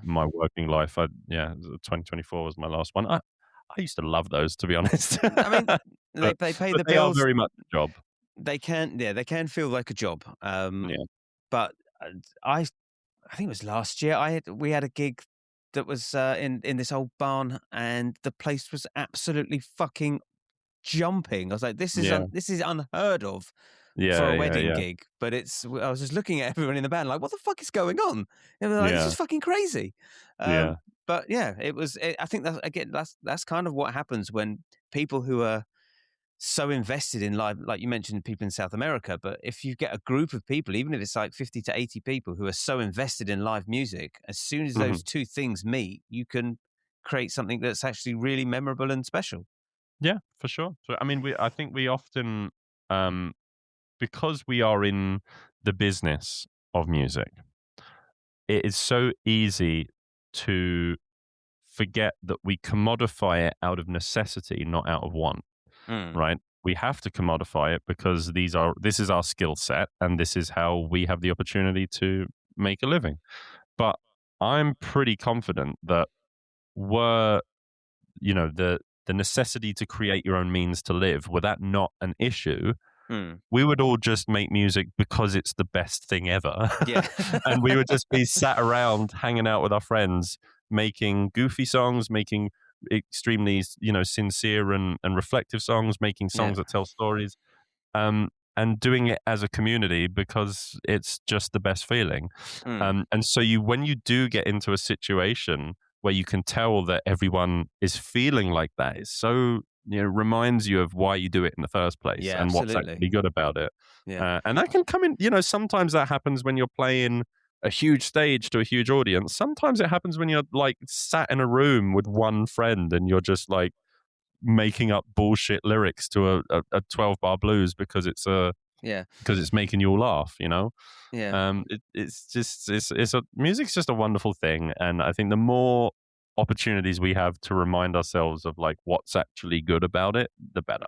my working life, 2024 was my last one. I used to love those, to be honest. I mean, they pay the they bills. Are very much a job. They can feel like a job. But I think it was last year. We had a gig that was in this old barn, and the place was absolutely fucking jumping. I was like, this is unheard of for a wedding gig. But I was just looking at everyone in the band like, what the fuck is going on? And they're like, this is fucking crazy. But yeah, I think that's kind of what happens when people who are so invested in live, like you mentioned, people in South America. But if you get a group of people, even if it's like 50 to 80 people who are so invested in live music, as soon as those two things meet, you can create something that's actually really memorable and special. Yeah, for sure. So, I mean, I think we often, because we are in the business of music, it is so easy to forget that we commodify it out of necessity, not out of want. Right? We have to commodify it because this is our skill set and this is how we have the opportunity to make a living. But I'm pretty confident that the necessity to create your own means to live, were that not an issue, we would all just make music because it's the best thing ever. Yeah. And we would just be sat around hanging out with our friends, making goofy songs, making extremely, sincere and reflective songs, making songs that tell stories, and doing it as a community because it's just the best feeling. And so when you do get into a situation where you can tell that everyone is feeling like that, it's so reminds you of why you do it in the first place and what's actually good about it. And that can come in, sometimes that happens when you're playing a huge stage to a huge audience. Sometimes it happens when you're like sat in a room with one friend and you're just like making up bullshit lyrics to a 12-bar blues because it's making you all laugh, music's just a wonderful thing. And I think the more opportunities we have to remind ourselves of like what's actually good about it, the better.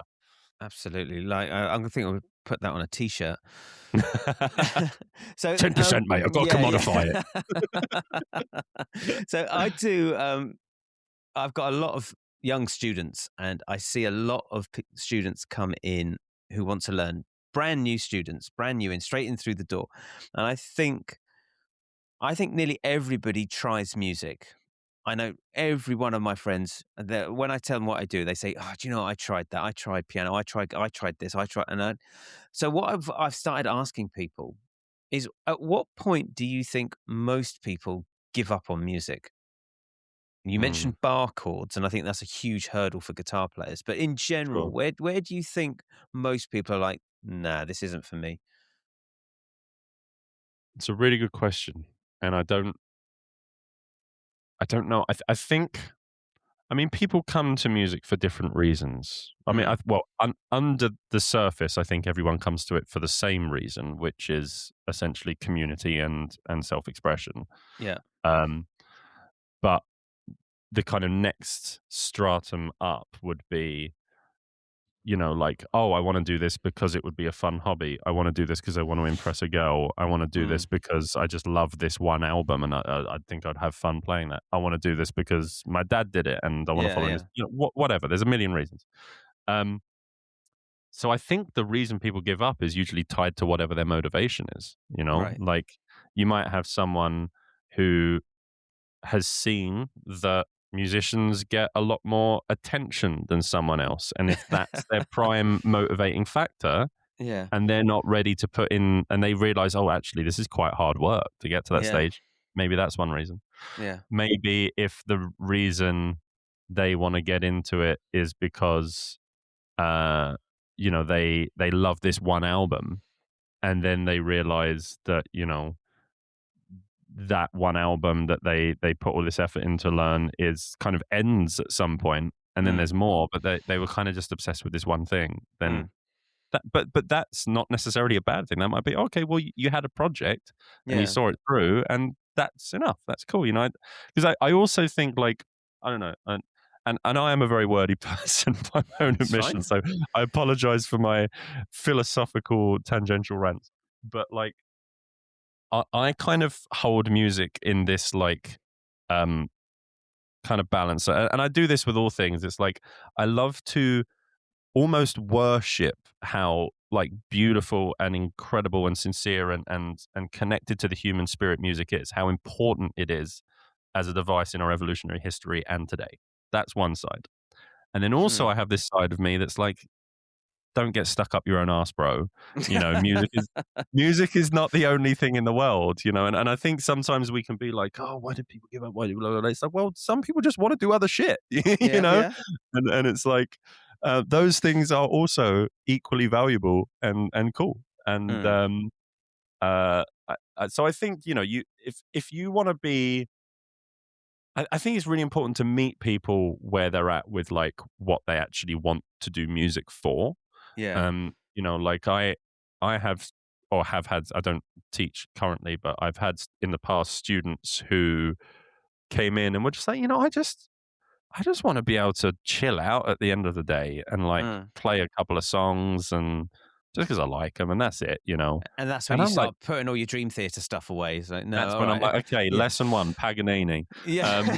Absolutely. Like I'm think I would put that on a t-shirt. So 10%, mate. I've got to commodify it. So I do. I've got a lot of young students, and I see a lot of students come in who want to learn. Brand new students, brand new in, straight in through the door. And I think nearly everybody tries music. I know every one of my friends, when I tell them what I do, they say, "Oh, do you know, I tried that. I tried piano. I tried this. So what I've started asking people is, at what point do you think most people give up on music? You mentioned bar chords, and I think that's a huge hurdle for guitar players. But in general, where do you think most people are like, nah, this isn't for me? It's a really good question, and I don't know. I think. I mean, people come to music for different reasons. I mean, under the surface, I think everyone comes to it for the same reason, which is essentially community and self expression. Yeah. But the kind of next stratum up would be, like, oh, I want to do this because it would be a fun hobby. I want to do this because I want to impress a girl. I want to do this because I just love this one album and I think I'd have fun playing that. I want to do this because my dad did it and I want to follow Yeah. his, whatever. There's a million reasons. So I think the reason people give up is usually tied to whatever their motivation is, Right. like you might have someone who has seen that musicians get a lot more attention than someone else. And if that's their prime motivating factor Yeah. and they're not ready to put in, and they realize, oh, actually, this is quite hard work to get to that Yeah. stage, maybe that's one reason. Yeah. Maybe if the reason they want to get into it is because, they love this one album and then they realize that, that one album that they put all this effort into learn is kind of ends at some point and then there's more, but they were kind of just obsessed with this one thing, then that, but that's not necessarily a bad thing. That might be, okay, well, you had a project and you saw it through and that's enough. That's cool. Because I also think, like, I don't know. And I am a very wordy person by my own admission. So I apologize for my philosophical tangential rants, but like, I kind of hold music in this like kind of balance. And I do this with all things. It's like I love to almost worship how like beautiful and incredible and sincere and connected to the human spirit music is, how important it is as a device in our evolutionary history and today. That's one side. And then also I have this side of me that's like, don't get stuck up your own ass, bro. Music is not the only thing in the world, and I think sometimes we can be like, oh, why did people give up? Why did blah, blah, blah. It's like, well, some people just want to do other shit, Yeah. and it's like those things are also equally valuable and cool. And so I think if you want to be, I think it's really important to meet people where they're at with like what they actually want to do music for. Yeah. Like I have or have had, I don't teach currently, but I've had in the past students who came in and were just like, I just want to be able to chill out at the end of the day and like play a couple of songs and just because I like them and that's it, And that's when and you I'm start like, putting all your Dream Theater stuff away. It's like, no, that's when I'm like, okay, lesson 1, Paganini. Yeah.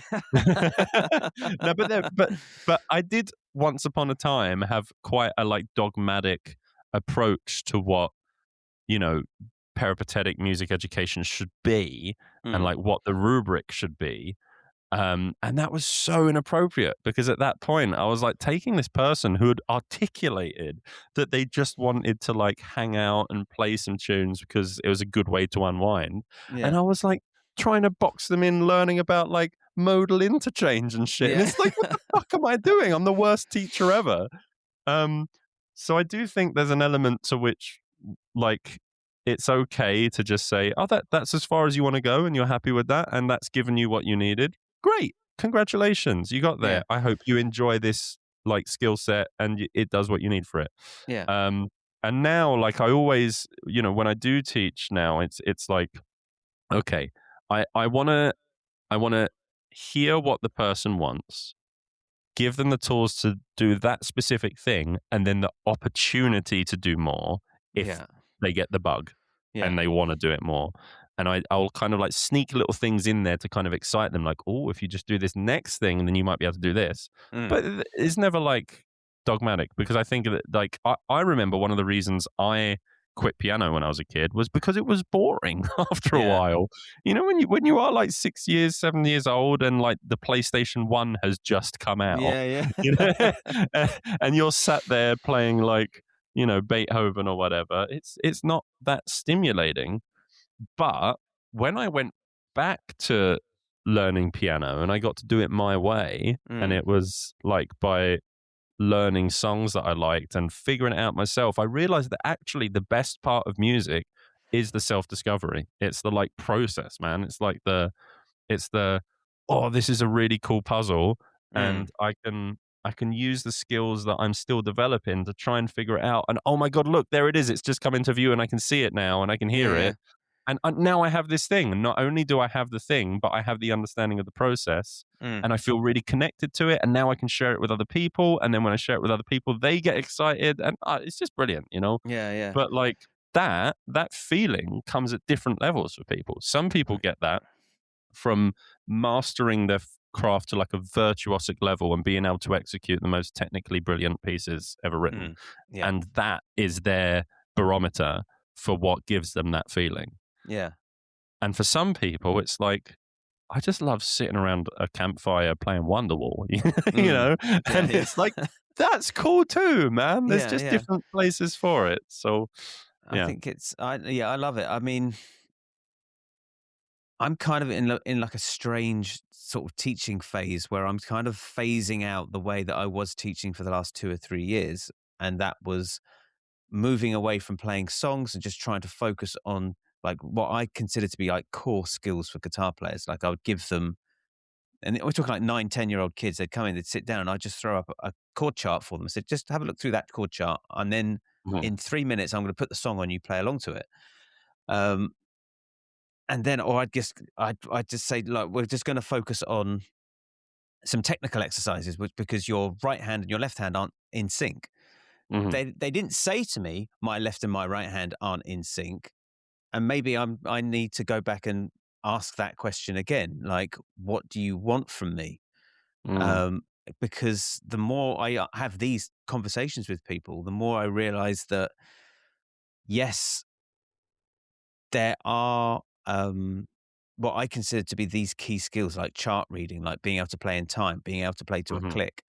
No, but I did once upon a time have quite a like dogmatic approach to what peripatetic music education should be and like what the rubric should be. And that was so inappropriate because at that point I was like taking this person who had articulated that they just wanted to like hang out and play some tunes because it was a good way to unwind. And I was like trying to box them in learning about like modal interchange and shit. And it's like, what the fuck am I doing? I'm the worst teacher ever. So I do think there's an element to which like it's okay to just say, oh, that's as far as you want to go and you're happy with that and that's given you what you needed. Great. Congratulations. You got there. Yeah. I hope you enjoy this like skill set and it does what you need for it. Yeah. And now like I always, when I do teach now, it's like, okay, I want to hear what the person wants, give them the tools to do that specific thing and then the opportunity to do more if they get the bug and they want to do it more. And I'll kind of like sneak little things in there to kind of excite them. Like, oh, if you just do this next thing, then you might be able to do this. But it's never like dogmatic because I think that like, I remember one of the reasons I quit piano when I was a kid was because it was boring after a while. When you are like 6 years, 7 years old and like the PlayStation 1 has just come out, and you're sat there playing like, Beethoven or whatever, it's not that stimulating. But when I went back to learning piano and I got to do it my way, and it was like by learning songs that I liked and figuring it out myself, I realized that actually the best part of music is the self-discovery. It's the like process, man. It's the oh, this is a really cool puzzle, and I can use the skills that I'm still developing to try and figure it out. And oh my god, look, there it is. It's just come into view, and I can see it now, and I can hear Yeah, it. And now I have this thing. And not only do I have the thing, but I have the understanding of the process, yeah. and I feel really connected to it. And now I can share it with other people. And then when I share it with other people, they get excited, and it's just brilliant, you know. Yeah, yeah. But like that feeling comes at different levels for people. Some people get that from mastering their craft to like a virtuosic level and being able to execute the most technically brilliant pieces ever written. Yeah. And that is their barometer for what gives them that feeling. Yeah. And for some people, it's like, I just love sitting around a campfire playing Wonderwall, you know? And yeah. it's like, that's cool too, man. There's Yeah, just yeah. different places for it. So, I think I love it. I mean, I'm kind of in like a strange sort of teaching phase where I'm kind of phasing out the way that I was teaching for the last 2 or 3 years, and that was moving away from playing songs and just trying to focus on like what I consider to be like core skills for guitar players. Like I would give them, and we're talking like 9, 10-year-old kids. They'd come in, they'd sit down, and I'd just throw up a chord chart for them. I said, just have a look through that chord chart, and then in 3 minutes, I'm going to put the song on. You play along to it. And then, or I'd just say, like, we're just going to focus on some technical exercises, because your right hand and your left hand aren't in sync. They didn't say to me, my left and my right hand aren't in sync, and maybe I need to go back and ask that question again. Like, what do you want from me? Because the more I have these conversations with people, the more I realize that yes, there are what I consider to be these key skills, like chart reading, like being able to play in time, being able to play to a click.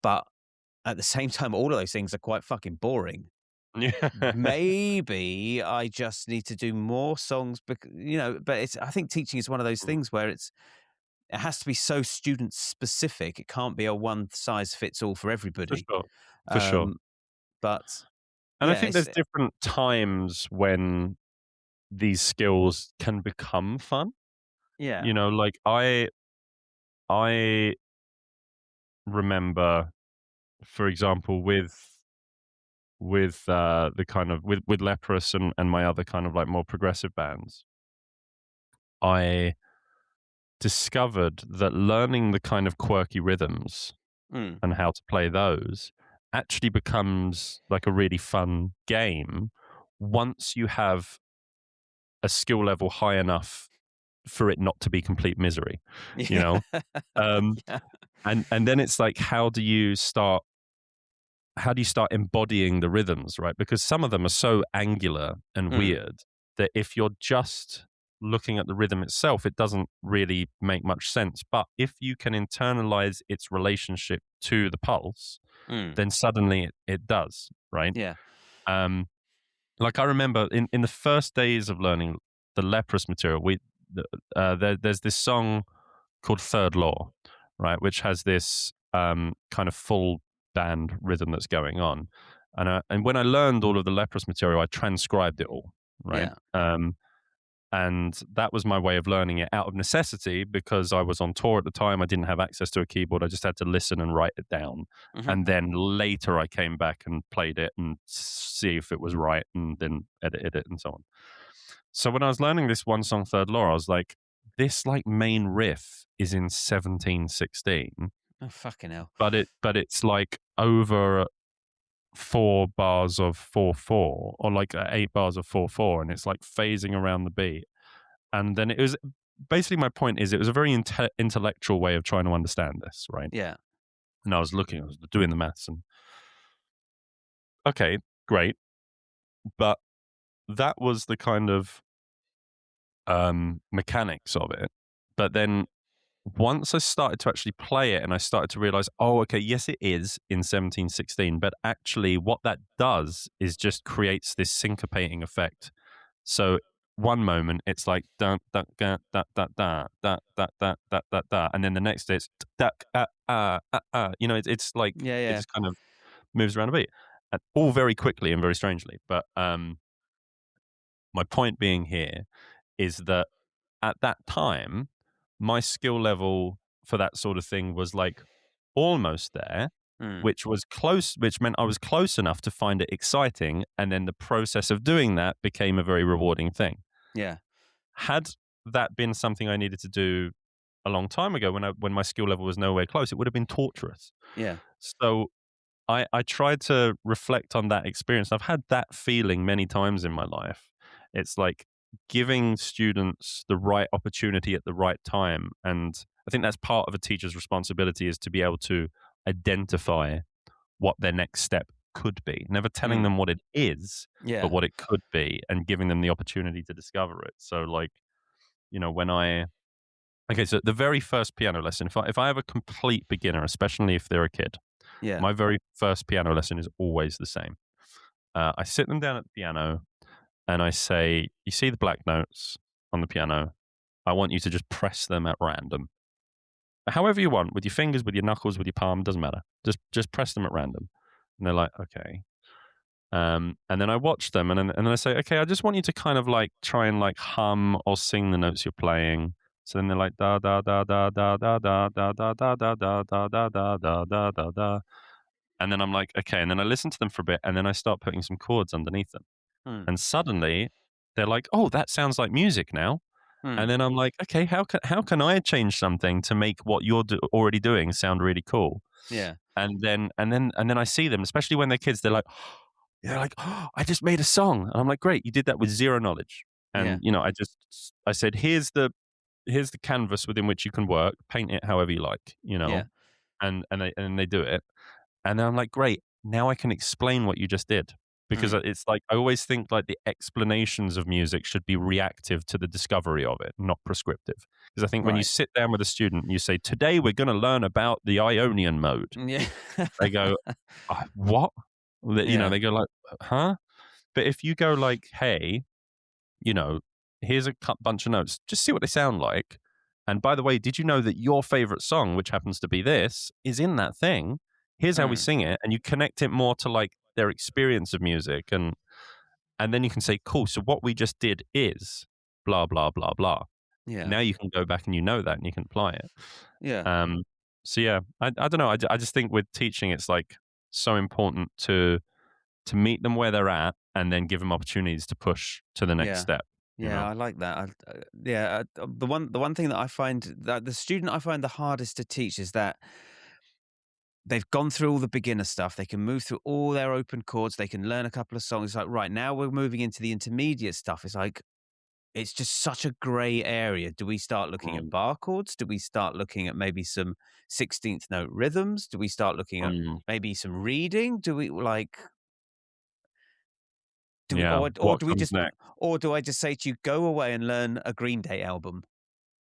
But at the same time, all of those things are quite fucking boring. Yeah. Maybe I just need to do more songs, because, but I think teaching is one of those things where it has to be so student specific. It can't be a one size fits all for everybody. For sure. But And yeah, I think there's different times when these skills can become fun. Yeah. You know, like I remember, for example, with the kind of with Leprous and my other kind of like more progressive bands, I discovered that learning the kind of quirky rhythms and how to play those actually becomes like a really fun game once you have a skill level high enough for it not to be complete misery, you know? Yeah. And then it's like, how do you start embodying the rhythms, right? Because some of them are so angular and weird that if you're just looking at the rhythm itself, it doesn't really make much sense. But if you can internalize its relationship to the pulse, then suddenly it does, right? Yeah. Like I remember in the first days of learning the Leprous material, there's this song called Third Law, right, which has this kind of full band rhythm that's going on. And when I learned all of the Leprous material, I transcribed it all, right? Yeah. And that was my way of learning it out of necessity, because I was on tour at the time. I didn't have access to a keyboard. I just had to listen and write it down. And then later I came back and played it and see if it was right, and then edited it and so on. So when I was learning this one song, Third Law, I was like, this like main riff is in 17/16. Oh, fucking hell. But it's like over 4 bars of 4/4, or like 8 bars of 4/4, and it's like phasing around the beat. And then it was basically, my point is, it was a very intellectual way of trying to understand this, right? Yeah. And I was doing the maths, and okay, great, but that was the kind of mechanics of it. But then once I started to actually play it, and I started to realize, oh, okay, yes, it is in 17/16, but actually what that does is just creates this syncopating effect. So one moment it's like da da da da da da da da da da da da, and then the next it's da you know, it's like Yeah, it yeah. just kind of moves around a beat, and all very quickly and very strangely. But my point being here is that at that time, my skill level for that sort of thing was like almost there, which meant I was close enough to find it exciting. And then the process of doing that became a very rewarding thing. Yeah. Had that been something I needed to do a long time ago when my skill level was nowhere close, it would have been torturous. Yeah. So I tried to reflect on that experience. I've had that feeling many times in my life. It's like giving students the right opportunity at the right time. And I think that's part of a teacher's responsibility, is to be able to identify what their next step could be. Never telling them what it is, Yeah. but what it could be, and giving them the opportunity to discover it. So like, so the very first piano lesson, if I have a complete beginner, especially if they're a kid, Yeah. my very first piano lesson is always the same. I sit them down at the piano and I say, you see the black notes on the piano? I want you to just press them at random. However you want, with your fingers, with your knuckles, with your palm, doesn't matter. Just press them at random. And they're like, okay. And then I watch them and then I say, okay, I just want you to kind of like try and like hum or sing the notes you're playing. So then they're like da da da da da da da da da da da da da da da da da da da. And then I'm like, okay. And then I listen to them for a bit and then I start putting some chords underneath them. And suddenly they're like, oh, that sounds like music now. And then I'm like, okay, how can I change something to make what you're already doing sound really cool? Yeah. And then I see them, especially when they're kids, they're like, oh, I just made a song. And I'm like, great, you did that with zero knowledge. And I said, here's the canvas within which you can work, paint it however you like, Yeah. and they do it. And then I'm like, great, now I can explain what you just did. Because it's like, I always think like the explanations of music should be reactive to the discovery of it, not prescriptive. Because I think when you sit down with a student and you say, today we're going to learn about the Ionian mode, Yeah. they go, what? They go like, huh? But if you go like, hey, here's a bunch of notes, just see what they sound like. And by the way, did you know that your favorite song, which happens to be this, is in that thing? Here's how we sing it. And you connect it more to like their experience of music. And then you can say, cool, so what we just did is blah, blah, blah, blah. Yeah. Now you can go back and that and you can apply it. Yeah. So yeah, I don't know. I just think with teaching, it's like so important to meet them where they're at and then give them opportunities to push to the next step. Yeah, I like that. The one thing that I find, that the student I find the hardest to teach is that they've gone through all the beginner stuff. They can move through all their open chords. They can learn a couple of songs. It's like, right, now we're moving into the intermediate stuff. It's like, it's just such a gray area. Do we start looking at bar chords? Do we start looking at maybe some 16th note rhythms? Do we start looking at maybe some reading? Do we like... Or do we just next? Or do I just say to you, go away and learn a Green Day album?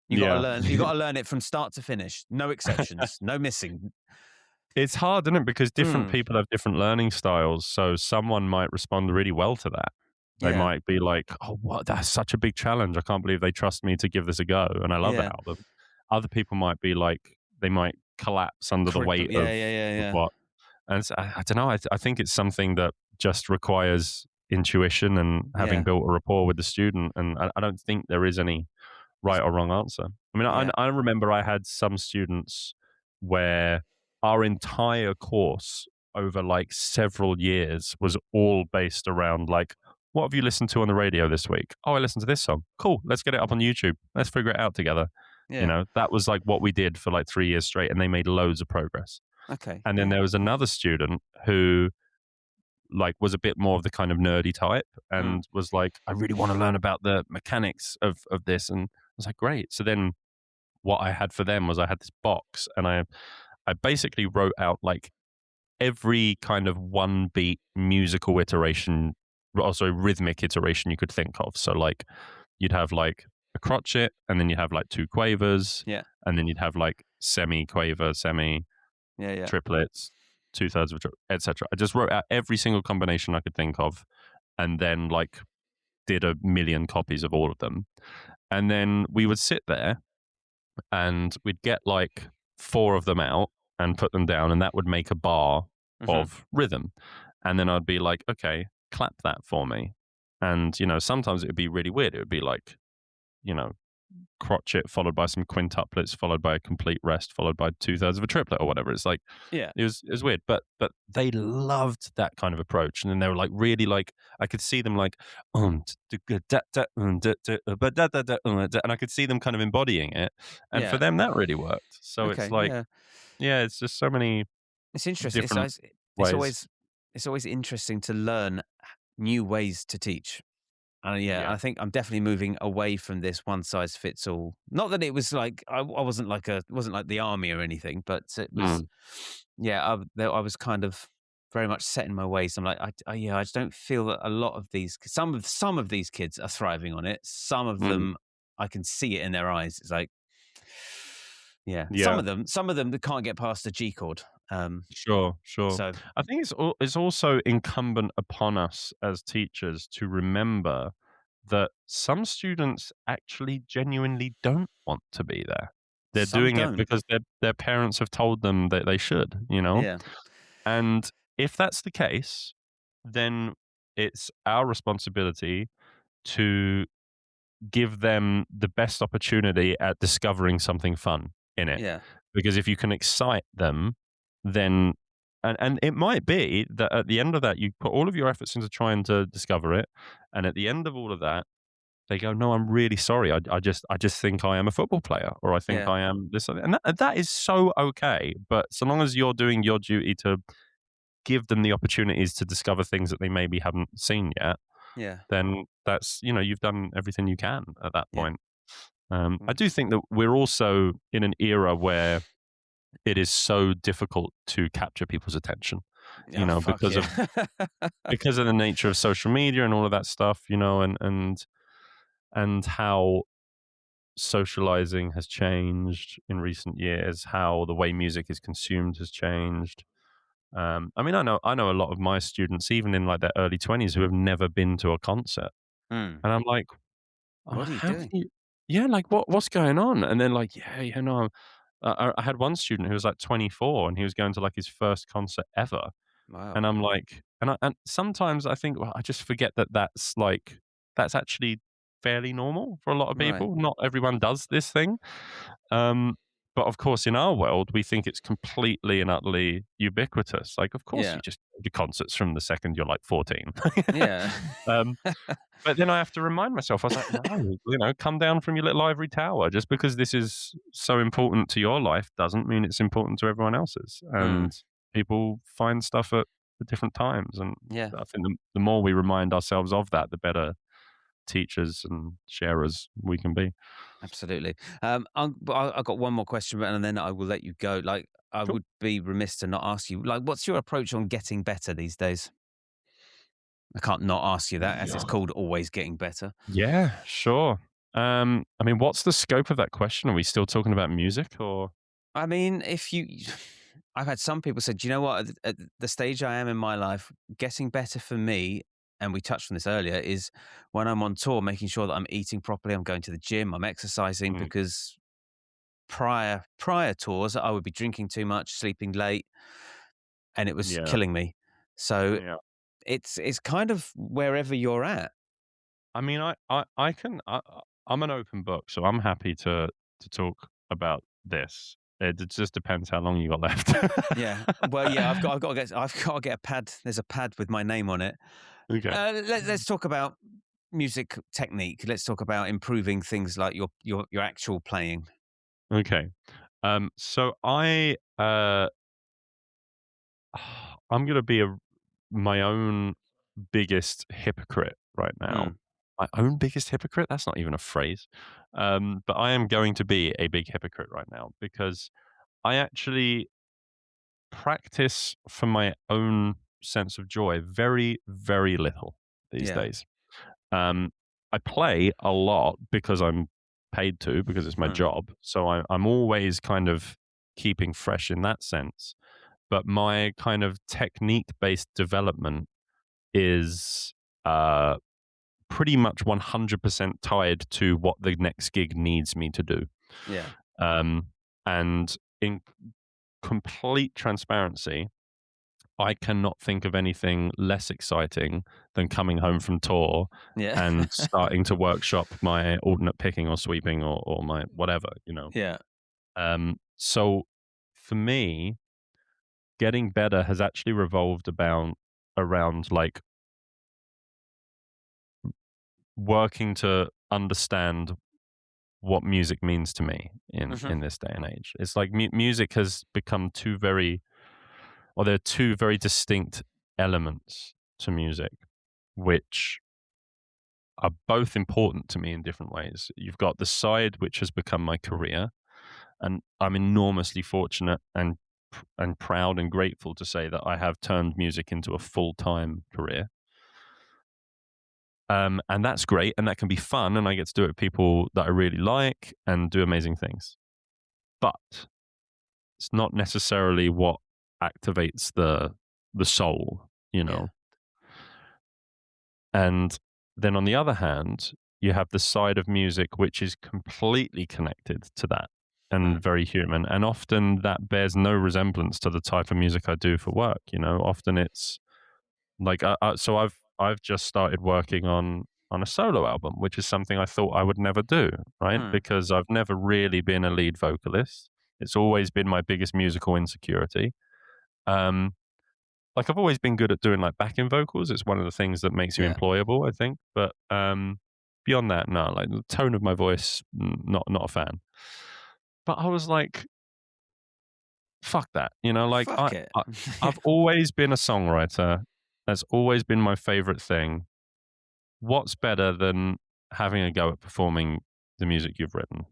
You got to learn it from start to finish. No exceptions, no missing. It's hard, isn't it? Because different people have different learning styles. So someone might respond really well to that. They might be like, oh, what? That's such a big challenge. I can't believe they trust me to give this a go. And I love that album. Other people might be like, they might collapse under the weight of what. And so, I don't know. I think it's something that just requires intuition and having built a rapport with the student. And I don't think there is any right or wrong answer. I mean, I remember I had some students where our entire course over like several years was all based around like, what have you listened to on the radio this week? Oh, I listened to this song. Cool. Let's get it up on YouTube. Let's figure it out together. Yeah. That was like what we did for like 3 years straight, and they made loads of progress. Okay. And then there was another student who like was a bit more of the kind of nerdy type and was like, I really want to learn about the mechanics of this. And I was like, great. So then what I had for them was I had this box, and I basically wrote out like every kind of one beat musical iteration, also rhythmic iteration you could think of. So like you'd have like a crotchet, and then you'd have like two quavers, and then you'd have like semi-quaver, triplets, 2/3 of a triplet, etc. I just wrote out every single combination I could think of, and then like did a million copies of all of them. And then we would sit there and we'd get like 4 of them out and put them down, and that would make a bar of rhythm. And then I'd be like, okay, clap that for me. And, sometimes it would be really weird. It would be like, you know, crotchet followed by some quintuplets, followed by a complete rest, followed by 2/3 of a triplet or whatever. It's like, Yeah. it was weird, but they loved that kind of approach. And then they were like, really like, I could see them like, and I could see them kind of embodying it. And for Yeah. them, that really worked. So it's Okay. like, Yeah. yeah, it's just so many It's interesting. different It's ways. always interesting to learn new ways to teach. And yeah, Yeah. I think I'm definitely moving away from this one size fits all. Not that it was like I wasn't like wasn't like the army or anything, but it was, Mm, yeah, I was kind of very much set in my ways. I'm like, yeah, I just don't feel that a lot of these, some of these kids are thriving on it. Some of mm, them, I can see it in their eyes. It's like, yeah, yeah. some of them that can't get past the G chord. Sure, sure. So I think it's also incumbent upon us as teachers to remember that some students actually genuinely don't want to be there. They're some doing it don't. because their parents have told them that they should. Yeah, And if that's the case, then it's our responsibility to give them the best opportunity at discovering something fun in it. yeah, Because if you can excite them, then and it might be that at the end of that, you put all of your efforts into trying to discover it, and at the end of all of that, they go, "No, I'm really sorry. I just think I am a football player, or I think yeah, I am this," and that is so okay. But so long as you're doing your duty to give them the opportunities to discover things that they maybe haven't seen yet, yeah, then that's you've done everything you can at that yeah. point. I Mm. do think that we're also in an era where it is so difficult to capture people's attention, Oh fuck because yeah. of the nature of social media and all of that stuff, and how socializing has changed in recent years, how the way music is consumed has changed. I mean, I know a lot of my students, even in like their early 20s, who have never been to a concert, Mm. and I'm like, oh, What are you how can doing? you? Yeah, like what's going on? And then like, yeah, no. I had one student who was like 24 and he was going to like his first concert ever, and Wow. I'm like, and sometimes I think, well, I just forget that that's actually fairly normal for a lot of Right. people. Not everyone does this thing, um, but of course, in our world, we think it's completely and utterly ubiquitous. Like, of course, you Yeah. just go to concerts from the second you're like 14. Yeah. um, but then I have to remind myself, I was like, no, come down from your little ivory tower. Just because this is so important to your life doesn't mean it's important to everyone else's. Mm. And people find stuff at different times. And Yeah. I think the more we remind ourselves of that, the better teachers and sharers we can be. Absolutely. But I've got one more question, and then I will let you go. Like, I Cool. would be remiss to not ask you, like, what's your approach on getting better these days? I can't not ask you that, as it's called Always Getting Better. Yeah, sure. I mean, what's the scope of that question? Are we still talking about music or? I mean, if you, I've had some people say, do you know what? At the stage I am in my life, getting better for me, and we touched on this earlier, is when I'm on tour, making sure that I'm eating properly, I'm going to the gym, I'm exercising, Mm, because prior tours, I would be drinking too much, sleeping late, and it was yeah, killing me. So yeah. it's kind of wherever you're at. I mean, I can. I'm an open book, so I'm happy to talk about this. It just depends how long you got left. Yeah. Well, yeah, I've got to get a pad. There's a pad with my name on it. Okay. Let's talk about music technique. Let's talk about improving things like your actual playing. Okay. So I'm gonna be my own biggest hypocrite right now. Mm, My own biggest hypocrite? That's not even a phrase. But I am going to be a big hypocrite right now because I actually practice for my own sense of joy very, very little these yeah. days. Um, I play a lot because I'm paid to, because it's my Mm, job. So I'm always kind of keeping fresh in that sense. But my kind of technique based development is pretty much 100% tied to what the next gig needs me to do. yeah. And in complete transparency, I cannot think of anything less exciting than coming home from tour Yeah. and starting to workshop my alternate picking or sweeping or my whatever, you know. Yeah. So for me, getting better has actually revolved around like working to understand what music means to me Mhm. in this day and age. It's like music has become there are two very distinct elements to music, which are both important to me in different ways. You've got the side which has become my career, and I'm enormously fortunate and proud and grateful to say that I have turned music into a full-time career. And that's great, and that can be fun, and I get to do it with people that I really like and do amazing things. But it's not necessarily what activates the soul, you Yeah. know. And then on the other hand, you have the side of music which is completely connected to that and Mm. very human. And often that bears no resemblance to the type of music I do for work. You know, often it's like so I've just started working on a solo album, which is something I thought I would never do, right? Mm. Because I've never really been a lead vocalist. It's always been my biggest musical insecurity. Um, like I've always been good at doing like backing vocals. It's one of the things that makes you Yeah. employable, I think. But beyond that, no. Like the tone of my voice, not a fan. But I was like, fuck that, you know. Like Fuck it. I've always been a songwriter. That's always been my favorite thing. What's better than having a go at performing the music you've written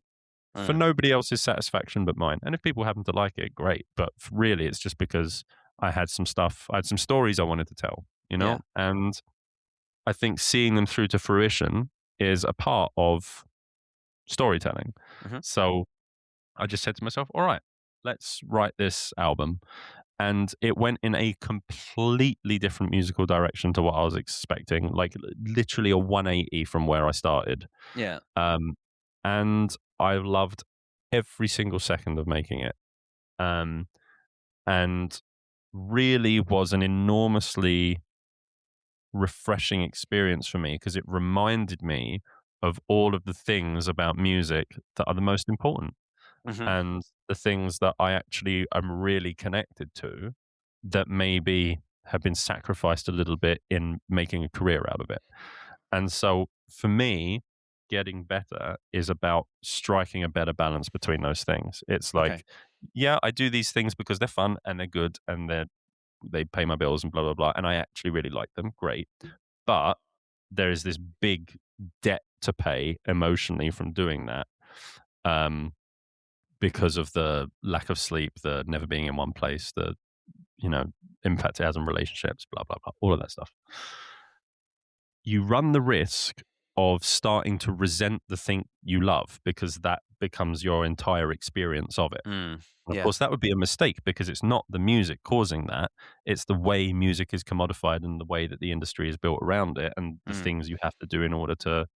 for Mm. nobody else's satisfaction but mine? And if people happen to like it, great. But really, it's just because I had some stories I wanted to tell, you know? Yeah. And I think seeing them through to fruition is a part of storytelling. Mhm. So I just said to myself, all right, let's write this album. And it went in a completely different musical direction to what I was expecting, like literally a 180 from where I started. Yeah. And I loved every single second of making it. And really was an enormously refreshing experience for me because it reminded me of all of the things about music that are the most important Mhm. and the things that I actually am really connected to that maybe have been sacrificed a little bit in making a career out of it. And so for me, getting better is about striking a better balance between those things. It's Okay. like, yeah, I do these things because they're fun and they're good and they pay my bills and blah blah blah, and I actually really like them. Great, but there is this big debt to pay emotionally from doing that, because of the lack of sleep, the never being in one place, the impact it has on relationships, blah blah blah, all of that stuff. You run the risk of starting to resent the thing you love because that becomes your entire experience of it. Mm. And of Yeah. course, that would be a mistake because it's not the music causing that. It's the way music is commodified and the way that the industry is built around it and the Mm. things you have to do in order to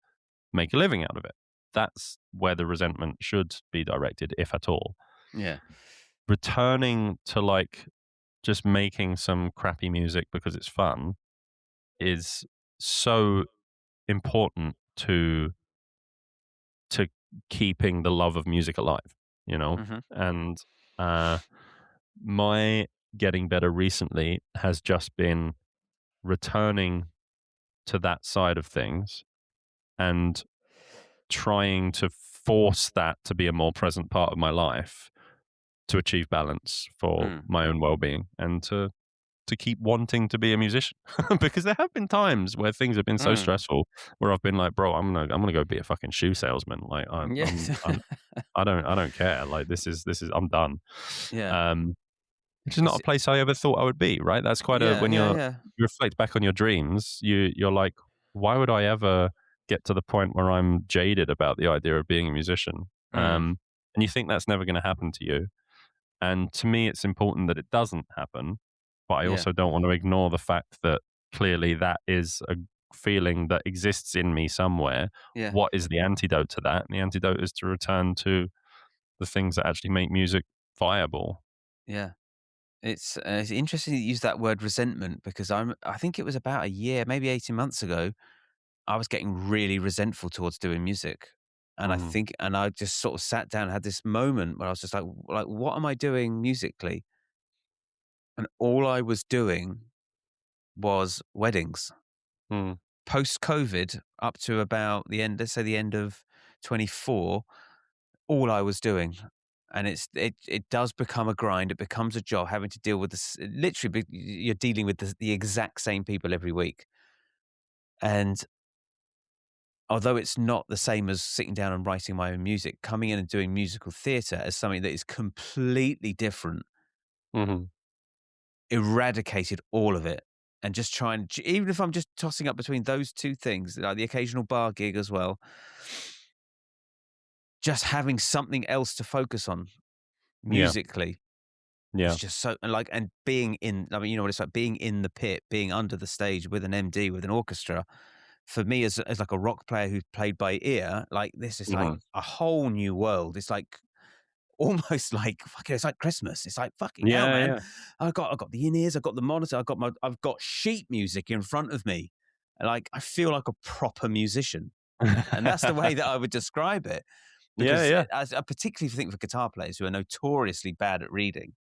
make a living out of it. That's where the resentment should be directed, if at all. Yeah. Returning to like just making some crappy music because it's fun is so important to keeping the love of music alive, you know? Mhm. And uh my getting better recently has just been returning to that side of things and trying to force that to be a more present part of my life to achieve balance for Mm. my own well-being and to keep wanting to be a musician because there have been times where things have been so Mm. stressful where I've been like, bro, I'm gonna go be a fucking shoe salesman. Like Yes. I don't care. Like this is I'm done. Yeah. Um, which is not a 'Cause place I ever thought I would be. Right? That's quite a yeah, when yeah, you yeah. reflect back on your dreams, you're like, why would I ever get to the point where I'm jaded about the idea of being a musician? Mm. And you think that's never going to happen to you. And to me, it's important that it doesn't happen. But I Yeah. also don't want to ignore the fact that clearly that is a feeling that exists in me somewhere. Yeah. What is the antidote to that? And the antidote is to return to the things that actually make music viable. Yeah. It's interesting that you use that word resentment because I think it was about a year, maybe 18 months ago, I was getting really resentful towards doing music. And Mhm. I just sort of sat down and had this moment where I was just like, what am I doing musically? And all I was doing was weddings. Mm. Post COVID, up to about the end, let's say the end of 24, all I was doing. And it does become a grind. It becomes a job having to deal with this. Literally, you're dealing with the exact same people every week. And although it's not the same as sitting down and writing my own music, coming in and doing musical theatre as something that is completely different Mhm. eradicated all of it. And just trying, even if I'm just tossing up between those two things, like the occasional bar gig as well, just having something else to focus on Yeah. musically was Yeah. just so, and like, and being in, I mean, you know what it's like being in the pit, being under the stage with an MD, with an orchestra. For me, as like a rock player who played by ear, like this is like Mhm. a whole new world. It's like almost like fucking, it's like Christmas. It's like fucking hell, Yeah, man. yeah. I've got the in ears, I've got the monitor, I've got sheet music in front of me. Like I feel like a proper musician, and that's the way that I would describe it. Yeah, Because yeah. as I particularly think for guitar players who are notoriously bad at reading,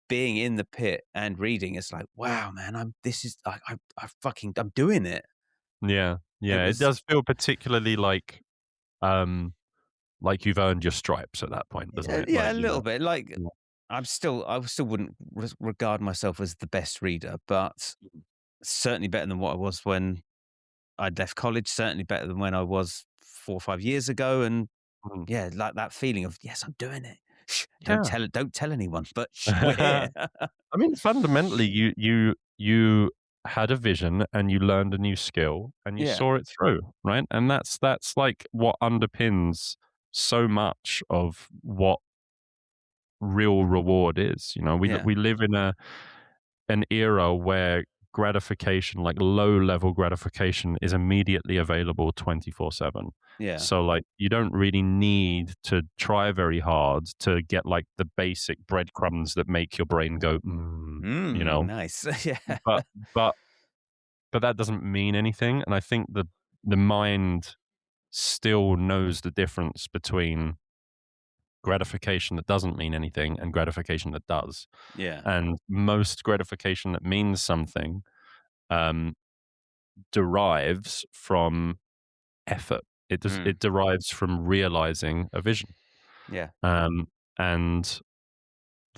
being in the pit and reading, it's like, wow, man, I fucking, I'm doing it. Yeah. It Yeah. It was, does feel particularly um, like you've earned your stripes at that point, doesn't yeah, it? yeah, Like, a you little know. bit. Like Yeah. I still wouldn't regard myself as the best reader, but certainly better than what I was when I'd left college. Certainly better than when I was 4 or 5 years ago. And Mhm. yeah, like that feeling of yes, I'm doing it. Shh, Yeah. don't tell anyone, but shh, we're here. I mean, fundamentally, you had a vision and you learned a new skill and you Yeah, saw it through, right? And that's like what underpins so much of what real reward is. You know, yeah, we live in an era where gratification, like low level gratification, is immediately available 24/7. yeah. So like you don't really need to try very hard to get like the basic breadcrumbs that make your brain go, you know. Nice. Yeah. But but but that doesn't mean anything. And I think the mind still knows the difference between gratification that doesn't mean anything and gratification that does. Yeah. And most gratification that means something um, derives from effort. Mm, It derives from realizing a vision, yeah. um, and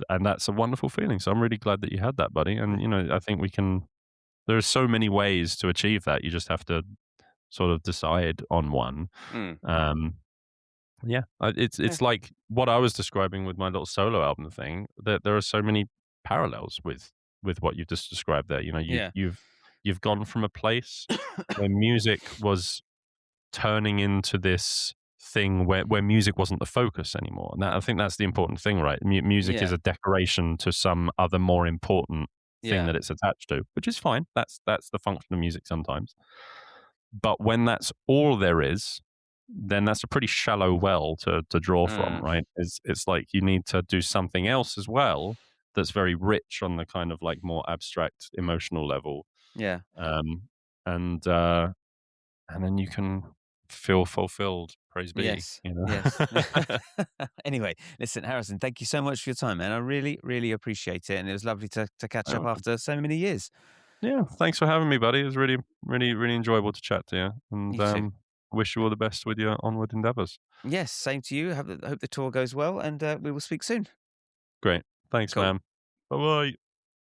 and that's a wonderful feeling. So I'm really glad that you had that, buddy. And Mm, you know, I think we can. There are so many ways to achieve that. You just have to sort of decide on one. mm, Um, yeah, yeah. it's like what I was describing with my little solo album thing. That there are so many parallels with what you just described there. You know, Yeah. you've gone from a place where music was turning into this thing where music wasn't the focus anymore. And I think that's the important thing, right? Music is Yeah. a decoration to some other more important thing Yeah. that it's attached to, which is fine. That's the function of music sometimes. But when that's all there is, then that's a pretty shallow well to draw from, Mm, right? It's like you need to do something else as well that's very rich on the kind of like more abstract emotional level. yeah. Um, and and then you can feel fulfilled. Praise be, Yes. you know. Yes. Anyway, listen, Harrison, thank you so much for your time, man. I really, really appreciate it. And it was lovely to catch up Oh, after so many years. yeah, thanks for having me, buddy. It was really, really, really enjoyable to chat to you, and You too. wish you all the best with your onward endeavors. Yes, same to you. Hope the tour goes well, and we will speak soon. Great, thanks, Cool. man. Bye bye.